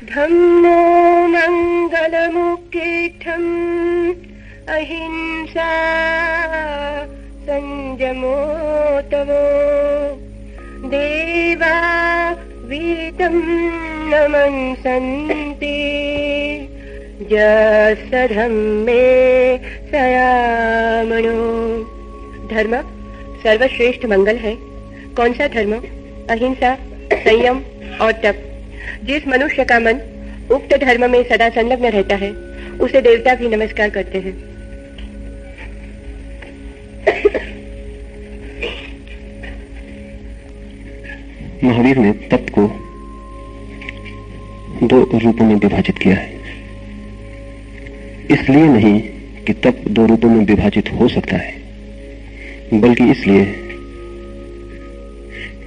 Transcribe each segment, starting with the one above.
धम्मो मंगलमुख्यम अहिंसा संयमो तमो देवा वीतं नमन्सन्ति यस्य धम्मे सयामणो। धर्म सर्वश्रेष्ठ मंगल है। कौन सा धर्म? अहिंसा, संयम और तप। जिस मनुष्य का मन उक्त धर्म में सदा संलग्न रहता है उसे देवता भी नमस्कार करते हैं। महावीर ने तप को दो रूपों में विभाजित किया है। इसलिए नहीं कि तप दो रूपों में विभाजित हो सकता है, बल्कि इसलिए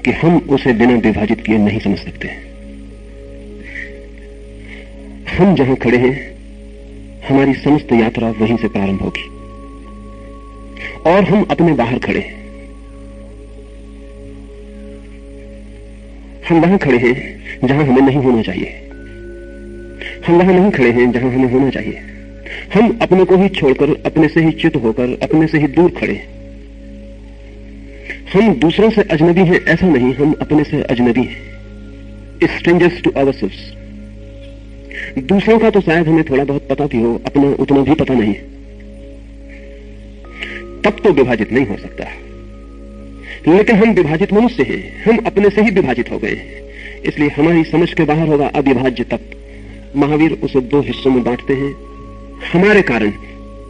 कि हम उसे बिना विभाजित किए नहीं समझ सकते। हम जहां खड़े हैं हमारी समस्त यात्रा वहीं से प्रारंभ होगी, और हम अपने बाहर खड़े हैं। हम वहां खड़े हैं जहां हमें नहीं होना चाहिए। हम वहां नहीं खड़े हैं जहां हमें होना चाहिए। हम अपने को ही छोड़कर, अपने से ही च्युत होकर, अपने से ही दूर खड़े हैं। हम दूसरों से अजनबी हैं ऐसा नहीं, हम अपने से अजनबी हैं, स्ट्रेंजर्स टू आवरसेल्व्स। दूसरों का तो शायद हमें थोड़ा बहुत पता भी हो, अपना उतना भी पता नहीं है। तब तो विभाजित नहीं हो सकता। लेकिन हम विभाजित मनुष्य हैं, हम अपने से ही विभाजित हो गए हैं, इसलिए हमारी समझ के बाहर होगा अविभाज्य तप। महावीर उसे दो हिस्सों में बांटते हैं हमारे कारण।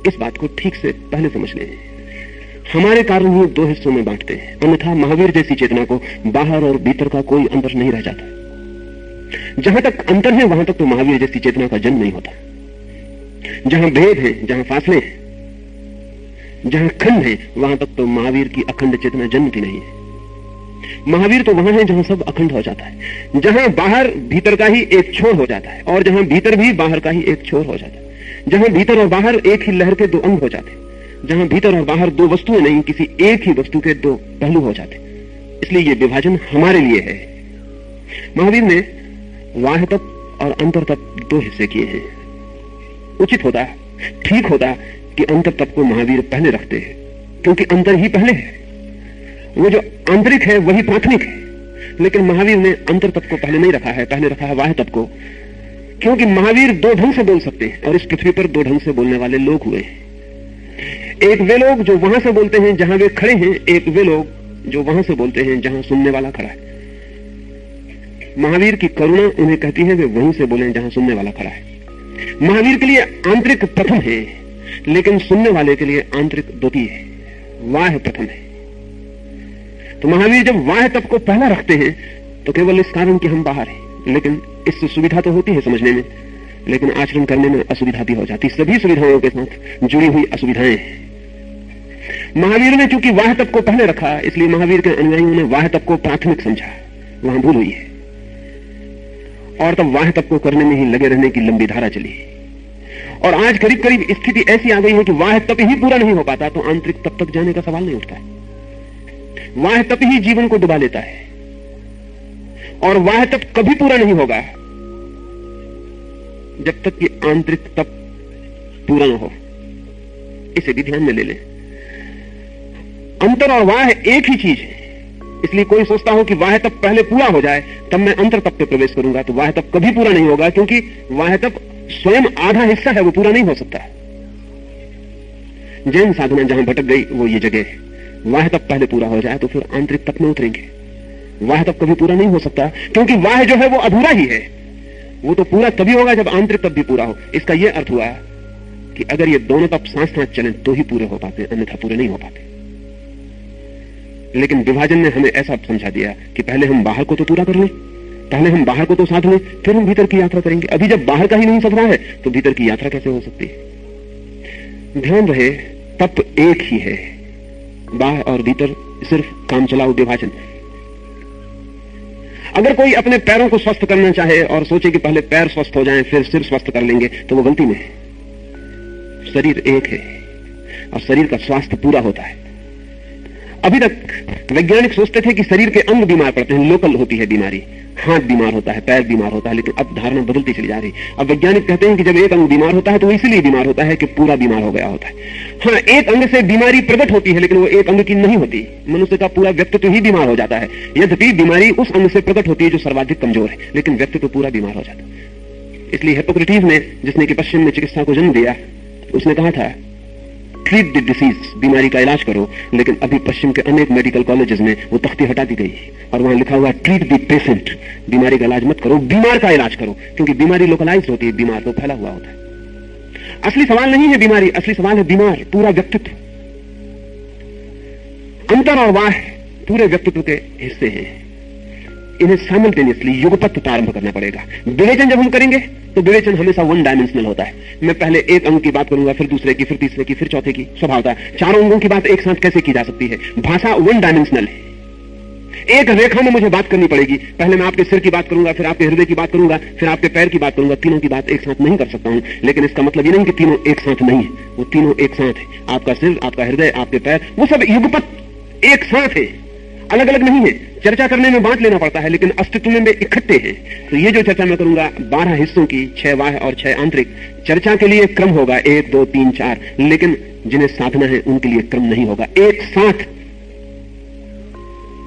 इस बात को ठीक से पहले समझ लें, हमारे कारण ही दो हिस्सों में बांटते हैं, अन्यथा महावीर जैसी चेतना को बाहर और भीतर का कोई अंतर नहीं रह जाता। जहां तक अंतर है वहां तक तो महावीर जैसी चेतना का जन्म नहीं होता। जहां भेद है, जहां फासले हैं, जहां खंड है, वहां तक तो महावीर की अखंड चेतना जन्मती नहीं है। महावीर तो वहां है जहां सब अखंड हो जाता है, जहां बाहर भीतर का ही एक छोर हो जाता है, और जहां भीतर भी बाहर का ही एक छोर हो जाता है, जहां भीतर और बाहर एक ही लहर के दो अंग हो जाते हैं, जहां भीतर और बाहर दो वस्तुएं नहीं, किसी एक ही वस्तु के दो पहलू हो जाते। इसलिए ये विभाजन हमारे लिए है। महावीर ने वाह तप और अंतर तप दो हिस्से किए हैं। उचित होता, ठीक होता कि अंतर तप को महावीर पहले रखते हैं, क्योंकि अंतर ही पहले है। वो जो आंतरिक है वही प्राथमिक है। लेकिन महावीर ने अंतर तप को पहले नहीं रखा है, पहले रखा है वाह तप को, क्योंकि महावीर दो ढंग से बोल सकते हैं, और इस पृथ्वी पर दो ढंग से बोलने वाले लोग हुए हैं। एक वे लोग जो वहां से बोलते हैं जहां वे खड़े हैं, एक वे लोग जो वहां से बोलते हैं जहां सुनने वाला खड़ा है। महावीर की करुणा उन्हें कहती है वे वहीं से बोलें जहां सुनने वाला खड़ा है। महावीर के लिए आंतरिक प्रथम है, लेकिन सुनने वाले के लिए आंतरिक द्वितीय है, वाह प्रथम है। तो महावीर जब वाह तप को पहला रखते हैं तो केवल इस कारण कि हम बाहर हैं। लेकिन इससे सुविधा तो होती है समझने में, लेकिन आचरण करने में असुविधा भी हो जाती। सभी सुविधाओं के साथ जुड़ी हुई असुविधाएं हैं। महावीर ने चूंकि वाह तप को पहले रखा, इसलिए महावीर के अनुयायियों ने वाह तप को प्राथमिक समझा। वहां भूल हुई है, और तब वाह तप को करने में ही लगे रहने की लंबी धारा चली। और आज करीब करीब स्थिति ऐसी आ गई है कि वाह तप ही पूरा नहीं हो पाता तो आंतरिक तप तक जाने का सवाल नहीं उठता है। वाह तप ही जीवन को डुबा लेता है, और वाह तप कभी पूरा नहीं होगा जब तक कि आंतरिक तप पूरा न हो। इसे भी ध्यान में ले लें। अंतर और वाह एक ही चीज है। इसलिए कोई सोचता हो कि वाह तप पहले पूरा हो जाए तब मैं अंतर तप पे प्रवेश करूंगा, तो वाह तप कभी पूरा नहीं होगा, क्योंकि वाह तप स्वयं आधा हिस्सा है, वो पूरा नहीं हो सकता। जैन साधना जहां भटक गई वो ये जगह है। वाह तप पहले पूरा हो जाए तो फिर आंतरिक तप में उतरेंगे। वाह तप कभी पूरा नहीं हो सकता, क्योंकि वाह जो है वो अधूरा ही है। वो तो पूरा तभी होगा जब आंतरिक तप भी पूरा हो। इसका यह अर्थ हुआ कि अगर ये दोनों तप साथ साथ चलें तो ही पूरे हो पाते, अन्यथा पूरे नहीं हो पाते। लेकिन विभाजन ने हमें ऐसा समझा दिया कि पहले हम बाहर को तो पूरा कर लें, पहले हम बाहर को तो साध लें, फिर हम भीतर की यात्रा करेंगे। अभी जब बाहर का ही नहीं सध रहा है तो भीतर की यात्रा कैसे हो सकती है? ध्यान रहे, तप एक ही है, बाहर और भीतर सिर्फ काम चलाओ विभाजन। अगर कोई अपने पैरों को स्वस्थ करना चाहे और सोचे कि पहले पैर स्वस्थ हो जाएं फिर सिर स्वस्थ कर लेंगे, तो वो गलती में है। शरीर एक है और शरीर का स्वास्थ्य पूरा होता है। अभी तक वैज्ञानिक सोचते थे कि शरीर के अंग बीमार पड़ते हैं, लोकल होती है बीमारी, हाथ बीमार होता है, पैर बीमार होता है, लेकिन अब धारणा बदलती चली जा रही। अब वैज्ञानिक कहते हैं कि जब एक अंग बीमार होता है तो वो इसलिए बीमार होता है कि पूरा बीमार हो गया होता है। हाँ, एक अंग से बीमारी प्रकट होती है, लेकिन वो एक अंग की नहीं होती, मनुष्य का पूरा व्यक्तित्व ही बीमार हो जाता है। यद्यपि बीमारी उस अंग से प्रकट होती है जो सर्वाधिक कमजोर है, लेकिन व्यक्तित्व पूरा बीमार हो जाता है। इसलिए हिप्पोक्रेटिस ने, जिसने कि पश्चिम में चिकित्सा को जन्म दिया, उसने कहा था ट्रीट द डिसीज, बीमारी का इलाज करो। लेकिन अभी पश्चिम के अनेक मेडिकल कॉलेजेस में वो तख्ती हटा दी गई और वहां लिखा हुआ ट्रीट द पेशेंट, बीमारी का इलाज मत करो, बीमार का इलाज करो, क्योंकि बीमारी लोकलाइज होती है, बीमार तो फैला हुआ होता है। असली सवाल नहीं है बीमारी, असली सवाल है बीमार, पूरा व्यक्तित्व। अंतर और वाह पूरे व्यक्तित्व के हिस्से हैं, इन्हें साइमल्टेनियसली युगपत प्रारंभ करना पड़ेगा। विवेचन जब हम करेंगे तो विवेचन हमेशा वन डायमेंशनल होता है। मैं पहले एक अंग की बात करूंगा, फिर दूसरे की, फिर तीसरे की, फिर चौथे की, स्वभाव होता है। चारों अंगों की बात एक साथ कैसे की जा सकती है? भाषा वन डायमेंशनल है, एक रेखा में मुझे बात करनी पड़ेगी। पहले मैं आपके सिर की बात करूंगा, फिर आपके हृदय की बात करूंगा, फिर आपके पैर की बात करूंगा। तीनों की बात एक साथ नहीं कर सकता हूं, लेकिन इसका मतलब ये नहीं कि तीनों एक साथ नहीं है, वो तीनों एक साथ है। आपका सिर, आपका हृदय, आपके पैर, वो सब युगपत एक साथ है, अलग अलग नहीं है। चर्चा करने में बांट लेना पड़ता है, लेकिन अस्तित्व में इकट्ठे हैं। तो ये जो चर्चा मैं करूंगा 12 हिस्सों की, 6 बाह्य और 6 आंतरिक, चर्चा के लिए क्रम होगा 1 2 3 4, लेकिन जिन्हें साधना है उनके लिए क्रम नहीं होगा, एक साथ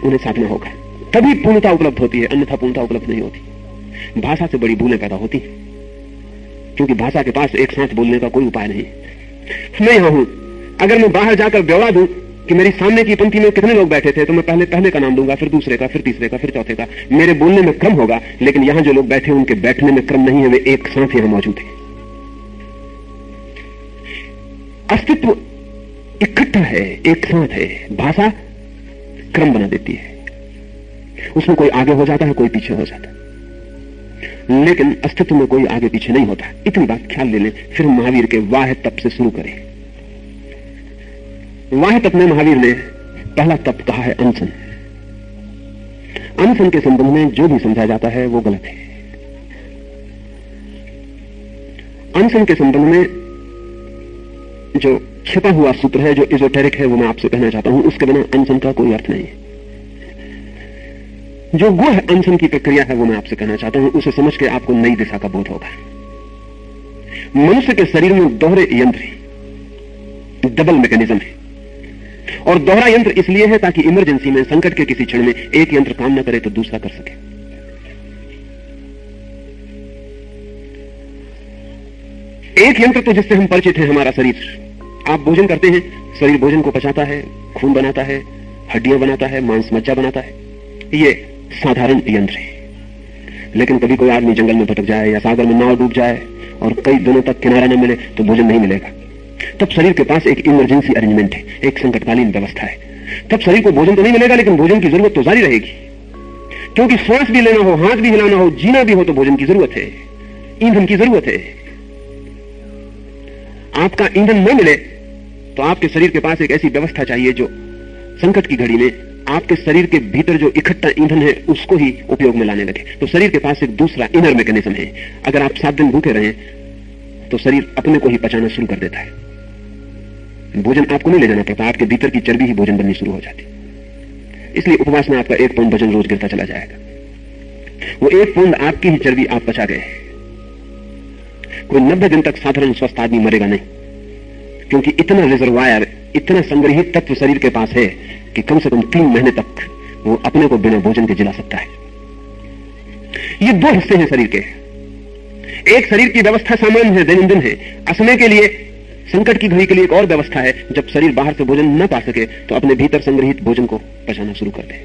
उन्हें साधना होगा, तभी पूर्णता उपलब्ध होती है, अन्यथा पूर्णता उपलब्ध नहीं होती। भाषा से बड़ी भूलें पैदा होती, क्योंकि भाषा के पास एक साथ बोलने का कोई उपाय नहीं। मैं यहां हूं, अगर मैं बाहर जाकर ब्यौरा दूं कि मेरी सामने की पंक्ति में कितने लोग बैठे थे, तो मैं पहले का नाम दूंगा, फिर दूसरे का, फिर तीसरे का, फिर चौथे का। मेरे बोलने में क्रम होगा, लेकिन यहां जो लोग बैठे उनके बैठने में क्रम नहीं है, वे एक साथ यहां मौजूद है। अस्तित्व इकट्ठा है, एक साथ है। भाषा क्रम बना देती है, उसमें कोई आगे हो जाता है, कोई पीछे हो जाता है, लेकिन अस्तित्व में कोई आगे पीछे नहीं होता। इतनी बात ख्याल ले लें, फिर महावीर के वाह तप से शुरू करें। वाह तप में महावीर ने पहला तप कहा है अनशन। अनशन के संबंध में जो भी समझा जाता है वो गलत है। अनशन के संबंध में जो छिपा हुआ सूत्र है, जो इजोटेरिक है, वो मैं आपसे कहना चाहता हूं। उसके बिना अनशन का कोई अर्थ नहीं है। जो गुह अनशन की प्रक्रिया है वो मैं आपसे कहना चाहता हूं, उसे समझ के आपको नई दिशा का बोध होगा। मनुष्य के शरीर में दोहरे यंत्र है, डबल मैकेनिज्म है, और दोहरा यंत्र इसलिए है ताकि इमरजेंसी में, संकट के किसी क्षण में एक यंत्र काम न करे तो दूसरा कर सके। एक यंत्र तो जिससे हम परिचित हैं, हमारा शरीर। आप भोजन करते हैं, शरीर भोजन को पचाता है, खून बनाता है, हड्डियां बनाता है, मांस मज्जा बनाता है, ये साधारण यंत्र है। लेकिन कभी कोई आदमी जंगल में भटक जाए या सागर में नाव डूब जाए और कई दिनों तक किनारा न मिले तो भोजन नहीं मिलेगा। तब शरीर के पास एक इमरजेंसी अरेंजमेंट है, एक संकटकालीन व्यवस्था है। तब शरीर को भोजन तो नहीं मिलेगा, लेकिन भोजन की जरूरत तो जारी रहेगी, क्योंकि श्वास भी लेना हो, हाथ भी हिलाना हो, जीना भी हो तो भोजन की जरूरत है, ईंधन की जरूरत है। आपका ईंधन न मिले तो आपके शरीर के पास एक ऐसी व्यवस्था चाहिए जो संकट की घड़ी में आपके शरीर के भीतर जो इकट्ठा ईंधन है उसको ही उपयोग में लाने लगे। तो शरीर के पास एक दूसरा इनर मैकेनिज्म है। अगर आप 7 दिन भूखे रहे तो शरीर अपने को ही पचाना शुरू कर देता है। भोजन आपको नहीं ले जाना पड़ता, आपके भीतर की चर्बी ही भोजन बननी शुरू हो जाती। इसलिए उपवास में आपका 1 पाउंड वजन रोज गिरता चला जाएगा। वो 1 पाउंड आपकी ही चर्बी आप पचा गए। कोई 90 दिन तक साधारण स्वस्थ आदमी मरेगा नहीं, क्योंकि इतना रिजर्वायर, इतना संग्रहित तत्व शरीर के पास है कि कम से कम 3 महीने तक वो अपने को बिना भोजन के जिला सकता है। ये 2 हिस्से हैं शरीर के। एक शरीर की व्यवस्था सामान्य है, दैनंदिन है। असमय के लिए, संकट की घड़ी के लिए एक और व्यवस्था है। जब शरीर बाहर से भोजन न पा सके तो अपने भीतर संग्रहित भोजन को पचाना शुरू कर दे।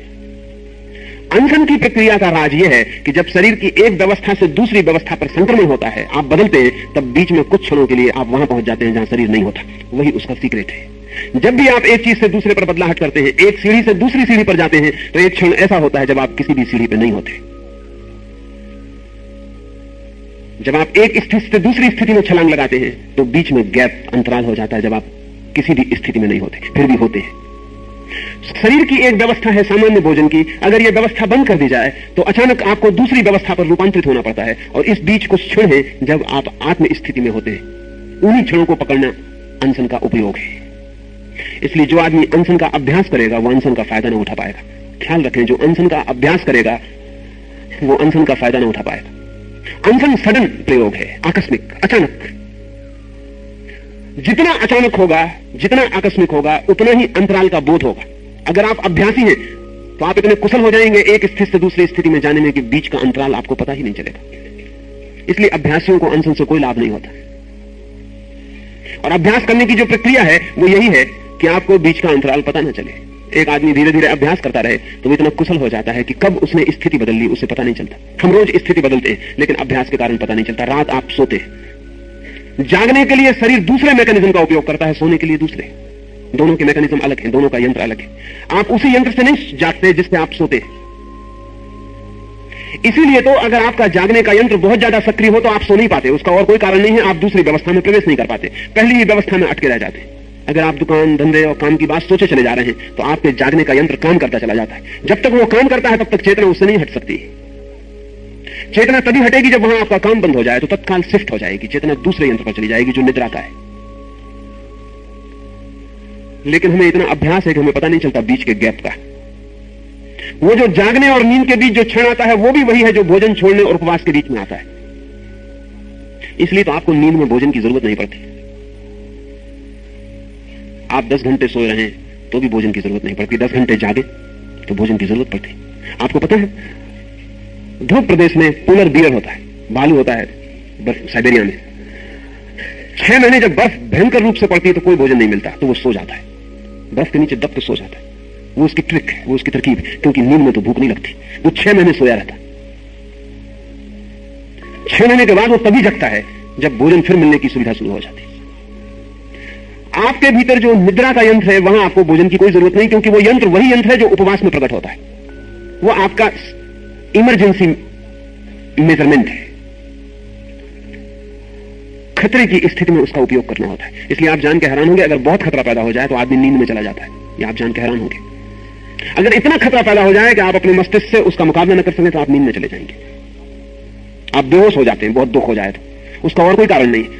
अनशन की प्रक्रिया का राज यह है कि जब शरीर की एक व्यवस्था से दूसरी व्यवस्था पर संक्रमण होता है, आप बदलते हैं, तब बीच में कुछ क्षणों के लिए आप वहां पहुंच जाते हैं जहां शरीर नहीं होता। वही उसका सीक्रेट है। जब भी आप एक चीज से दूसरे पर बदलाहट करते हैं, एक सीढ़ी से दूसरी सीढ़ी पर जाते हैं, तो एक क्षण ऐसा होता है जब आप किसी भी सीढ़ी पर नहीं होते। जब आप एक स्थिति से दूसरी स्थिति में छलांग लगाते हैं तो बीच में गैप, अंतराल हो जाता है जब आप किसी भी स्थिति में नहीं होते, फिर भी होते हैं। शरीर की एक व्यवस्था है सामान्य भोजन की। अगर यह व्यवस्था बंद कर दी जाए तो अचानक आपको दूसरी व्यवस्था पर रूपांतरित होना पड़ता है, और इस बीच कुछ क्षण है जब आप आत्म स्थिति में होते हैं। उन्हीं क्षणों को पकड़ना अनशन का उपयोग है। इसलिए जो आदमी अनशन का अभ्यास करेगा वो अनशन का फायदा ना उठा पाएगा। ख्याल रखें, जो अनशन का अभ्यास करेगा वो अनशन का फायदा ना उठा पाएगा। अनशन सडन प्रयोग है, आकस्मिक, अचानक। जितना अचानक होगा, जितना आकस्मिक होगा, उतना ही अंतराल का बोध होगा। अगर आप अभ्यासी हैं तो आप इतने कुशल हो जाएंगे एक स्थिति से दूसरी स्थिति में जाने में कि बीच का अंतराल आपको पता ही नहीं चलेगा। इसलिए अभ्यासियों को अनशन से कोई लाभ नहीं होता। और अभ्यास करने की जो प्रक्रिया है वो यही है कि आपको बीच का अंतराल पता ना चले। एक आदमी धीरे धीरे अभ्यास करता रहे तो वो इतना कुशल हो जाता है कि कब उसने स्थिति बदल ली उसे पता नहीं चलता। हम रोज स्थिति बदलते हैं लेकिन अभ्यास के कारण पता नहीं चलता। रात आप सोते हैं, जागने के लिए शरीर दूसरे मैकेनिज्म का उपयोग करता है, सोने के लिए दूसरे। दोनों के मैकेनिज्म अलग हैं, दोनों का यंत्र अलग है। आप उसी यंत्र से नहीं जागते जिससे आप सोते हैं। इसीलिए तो अगर आपका जागने का यंत्र बहुत ज्यादा सक्रिय हो तो आप सो नहीं पाते। उसका और कोई कारण नहीं है, आप दूसरी व्यवस्था में प्रवेश नहीं कर पाते, पहली ही व्यवस्था में अटके रह जाते। अगर आप दुकान धंधे और काम की बात सोचे चले जा रहे हैं तो आपके जागने का यंत्र काम करता चला जाता है। जब तक वो काम करता है तब तक चेतना उससे नहीं हट सकती। चेतना तभी हटेगी जब वहां आपका काम बंद हो जाए, तो तत्काल शिफ्ट हो जाएगी, चेतना दूसरे यंत्र पर चली जाएगी जो निद्रा का है। लेकिन हमें इतना अभ्यास है कि हमें पता नहीं चलता बीच के गैप का। वो जो जागने और नींद के बीच जो क्षण आता है वो भी वही है जो भोजन छोड़ने और उपवास के बीच में आता है। इसलिए तो आपको नींद में भोजन की जरूरत नहीं पड़ती। आप 10 घंटे सोए रहे तो भी भोजन की जरूरत नहीं पड़ती, 10 घंटे जागे तो भोजन की जरूरत पड़ती। आपको पता है ध्रुव प्रदेश में पोलर बियर होता है, बालू होता है बर्फ, साइबेरिया में 6 महीने जब बर्फ भयंकर रूप से पड़ती है तो कोई भोजन नहीं मिलता, तो वो सो जाता है, बर्फ के नीचे दब के सो जाता है। वो उसकी ट्रिक है, वो उसकी तरकीब है, क्योंकि नींद में तो भूख नहीं लगती। वो 6 महीने सोया रहता। 6 महीने के बाद वो तभी जगता है जब भोजन फिर मिलने की सुविधा शुरू हो जाती है। आपके भीतर जो निद्रा का यंत्र है वहां आपको भोजन की कोई जरूरत नहीं, क्योंकि वो यंत्र वही यंत्र है जो उपवास में प्रकट होता है। वो आपका इमरजेंसी मेजरमेंट है, खतरे की स्थिति में उसका उपयोग करना होता है। इसलिए आप जान के हैरान होंगे अगर बहुत खतरा पैदा हो जाए तो आदमी नींद में चला जाता है, ये आप जान के हैरान होंगे। अगर इतना खतरा पैदा हो जाए कि आप अपने मस्तिष्क से उसका मुकाबला न कर सकें तो आप नींद में चले जाएंगे, आप बेहोश हो जाते हैं। बहुत दुख हो जाए तो उसका और कोई कारण नहीं।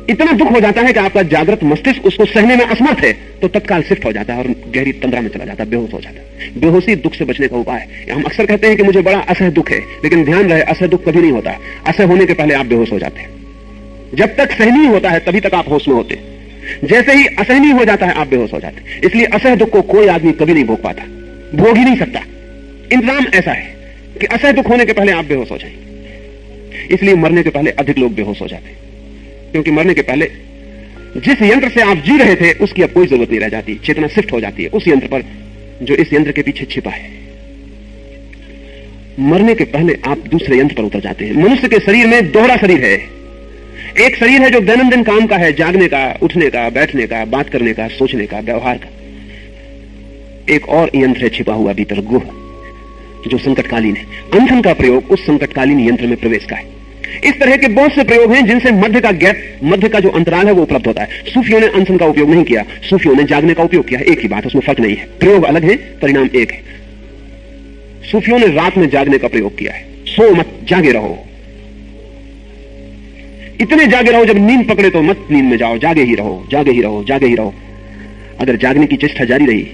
इतना दुख हो जाता है कि आपका जागृत मस्तिष्क उसको सहने में असमर्थ है, तो तत्काल शिफ्ट हो जाता है और गहरी तंद्रा में चला जाता है, बेहोश हो जाता है। बेहोशी दुख से बचने का उपाय है। हम अक्सर कहते हैं कि मुझे बड़ा असह दुख है, लेकिन ध्यान रहे असह दुख कभी नहीं होता। असह होने के पहले आप बेहोश हो जाते हैं। जब तक सहनीय होता है तभी तक आप होश में होते, जैसे ही असहनीय हो जाता है आप बेहोश हो जाते हैं। इसलिए असह दुख को कोई आदमी कभी नहीं भोग पाता, भोग ही नहीं सकता। इंतजाम ऐसा है कि असह दुख होने के पहले आप बेहोश हो जाएंगे। इसलिए मरने के पहले अधिक लोग बेहोश हो जाते हैं, क्योंकि मरने के पहले जिस यंत्र से आप जी रहे थे उसकी अब कोई जरूरत नहीं रह जाती। चेतना शिफ्ट हो जाती है उस यंत्र पर जो इस यंत्र के पीछे छिपा है। मरने के पहले आप दूसरे यंत्र पर उतर जाते हैं। मनुष्य के शरीर में दोहरा शरीर है। एक शरीर है जो दैनंदिन काम का है, जागने का, उठने का, बैठने का, बात करने का, सोचने का, व्यवहार का। एक और यंत्र है छिपा हुआ भीतर, गुह, जो संकटकालीन है। अनशन का प्रयोग उस संकटकालीन यंत्र में प्रवेश का है। इस तरह के बहुत से प्रयोग हैं जिनसे मध्य का गैप, मध्य का जो अंतराल है वो उपलब्ध होता है। सूफियों ने अनशन का उपयोग नहीं किया, सूफियों ने जागने का उपयोग किया। एक ही बात, उसमें फर्क नहीं है, प्रयोग अलग है, परिणाम एक है। सूफियों ने रात में जागने का प्रयोग किया है। सो मत, जागे रहो, इतने जागे रहो जब नींद पकड़े तो मत नींद में जाओ, जागे ही रहो, जागे ही रहो, जागे ही रहो। अगर जागने की चेष्टा जारी रही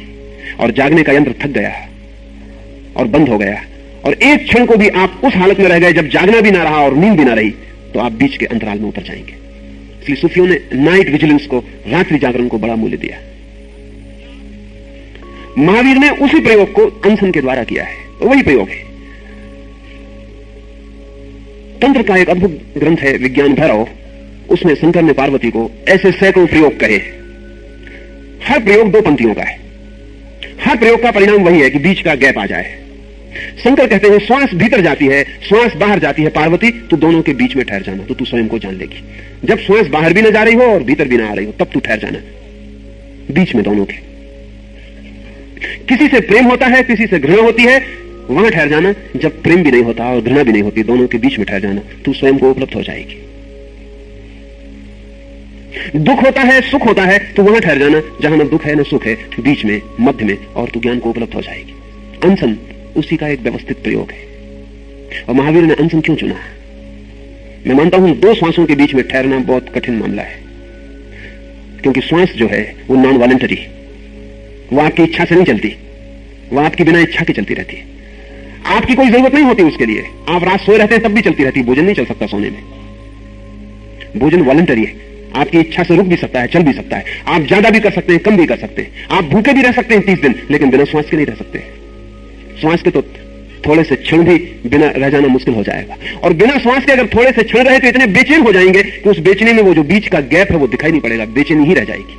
और जागने का यंत्र थक गया और बंद हो गया और एक क्षण को भी आप उस हालत में रह गए जब जागना भी ना रहा और नींद भी ना रही, तो आप बीच के अंतराल में उतर जाएंगे। इसलिए सूफियों ने नाइट विजिलेंस को, रात्रि जागरण को बड़ा मूल्य दिया। महावीर ने उसी प्रयोग को अनशन के द्वारा किया है, तो वही प्रयोग है। तंत्र का एक अद्भुत ग्रंथ है विज्ञान भैरव, उसमें शंकर ने पार्वती को ऐसे सैकड़ों प्रयोग कहे। हर प्रयोग 2 पंक्तियों का है। हर प्रयोग का परिणाम वही है कि बीच का गैप आ जाए। शंकर कहते हैं श्वास भीतर जाती है, श्वास बाहर जाती है, पार्वती तू दोनों के बीच में ठहर जाना, तो तू स्वयं को जान लेगी। जब श्वास बाहर भी ना जा रही हो और भीतर भी ना आ रही हो तब तू ठहर जाना, बीच में दोनों के। किसी से प्रेम होता है, किसी से घृणा होती है, वहां ठहर जाना। जब प्रेम भी नहीं होता और घृणा भी नहीं होती, दोनों के बीच में ठहर जाना, तू स्वयं को उपलब्ध हो जाएगी। दुख होता है, सुख होता है, तो वहां ठहर जाना जहां न दुख है न सुख है, बीच में, मध्य में, और तू ज्ञान को उपलब्ध हो जाएगी। अनशन उसी का एक व्यवस्थित प्रयोग है। और महावीर ने अनशन क्यों चुना? मैं मानता हूं 2 श्वासों के बीच में ठहरना बहुत कठिन मामला है, क्योंकि श्वास जो है वो नॉन वॉलंटरी, वो आपकी इच्छा से नहीं चलती, वो आपकी बिना इच्छा के चलती रहती है। आपकी कोई जरूरत नहीं होती उसके लिए, आप रात सोए रहते हैं तब भी चलती रहती है। भोजन नहीं चल सकता सोने में, भोजन वॉलंटरी है, आपकी इच्छा से रुक भी सकता है, चल भी सकता है। आप ज्यादा भी कर सकते हैं, कम भी कर सकते हैं। आप भूखे भी रह सकते हैं 30 दिन, लेकिन बिना श्वास के नहीं रह सकते। श्वास के तो थोड़े से क्षण भी बिना रह जाना मुश्किल हो जाएगा, और बिना श्वास के अगर थोड़े से क्षण रहे तो इतने बेचैन हो जाएंगे कि उस बेचैनी में वो जो बीच का गैप है वो दिखाई नहीं पड़ेगा, बेचैनी ही रह जाएगी।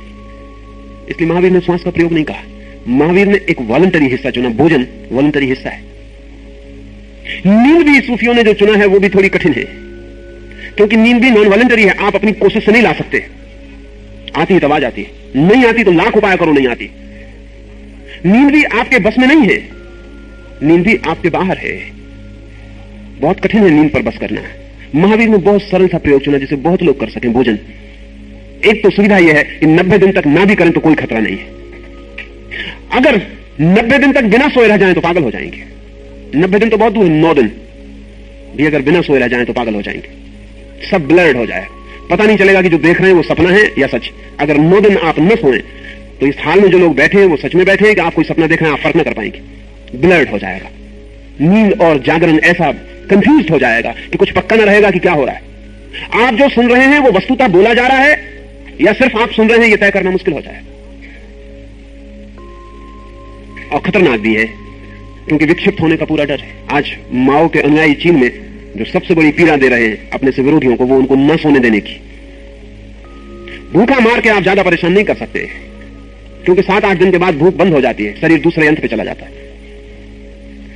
इसलिए महावीर ने श्वास का प्रयोग नहीं कहा, महावीर ने एक वॉलंटरी हिस्सा चुना। भोजन वॉलंटरी हिस्सा है। नींद भी सूफियों ने जो चुना है वो भी थोड़ी कठिन है, क्योंकि नींद भी नॉन वॉलंटरी है। आप अपनी कोशिश से नहीं ला सकते, आती है तब आ जाती है, नहीं आती तो लाख उपाय करो नहीं आती। नींद भी आपके बस में नहीं है, नींद भी आपके बाहर है। बहुत कठिन है नींद पर बस करना। महावीर ने बहुत सरल सा प्रयोग चुना जिसे बहुत लोग कर सकें। भोजन एक तो सुविधा यह है कि 90 दिन तक ना भी करें तो कोई खतरा नहीं है। अगर 90 दिन तक बिना सोए रह जाएं तो पागल हो जाएंगे। 90 दिन तो बहुत दूर है, 9 दिन भी अगर बिना सोए रह जाएं तो पागल हो जाएंगे। सब ब्लर्ड हो जाए, पता नहीं चलेगा कि जो देख रहे हैं वो सपना है या सच। अगर 9 दिन आप न सोएं तो इस हाल में जो लोग बैठे हैं वो सच में बैठे हैं कि आप कोई सपना देख रहे हैं, आप फर्क न कर पाएंगे। ब्लर्ड हो जाएगा, नींद और जागरण ऐसा कंफ्यूज हो जाएगा कि कुछ पक्का न रहेगा कि क्या हो रहा है। आप जो सुन रहे हैं वो वस्तुतः बोला जा रहा है या सिर्फ आप सुन रहे हैं, यह तय करना मुश्किल हो जाएगा। और खतरनाक भी है, क्योंकि विक्षिप्त होने का पूरा डर है। आज माओ के अनुयायी चीन में जो सबसे बड़ी पीड़ा दे रहे हैं अपने से विरोधियों को, वो उनको न सोने देने की। भूखा मार के आप ज्यादा परेशान नहीं कर सकते, क्योंकि 7-8 दिन के बाद भूख बंद हो जाती है, शरीर दूसरे यंत्र पे चला जाता है।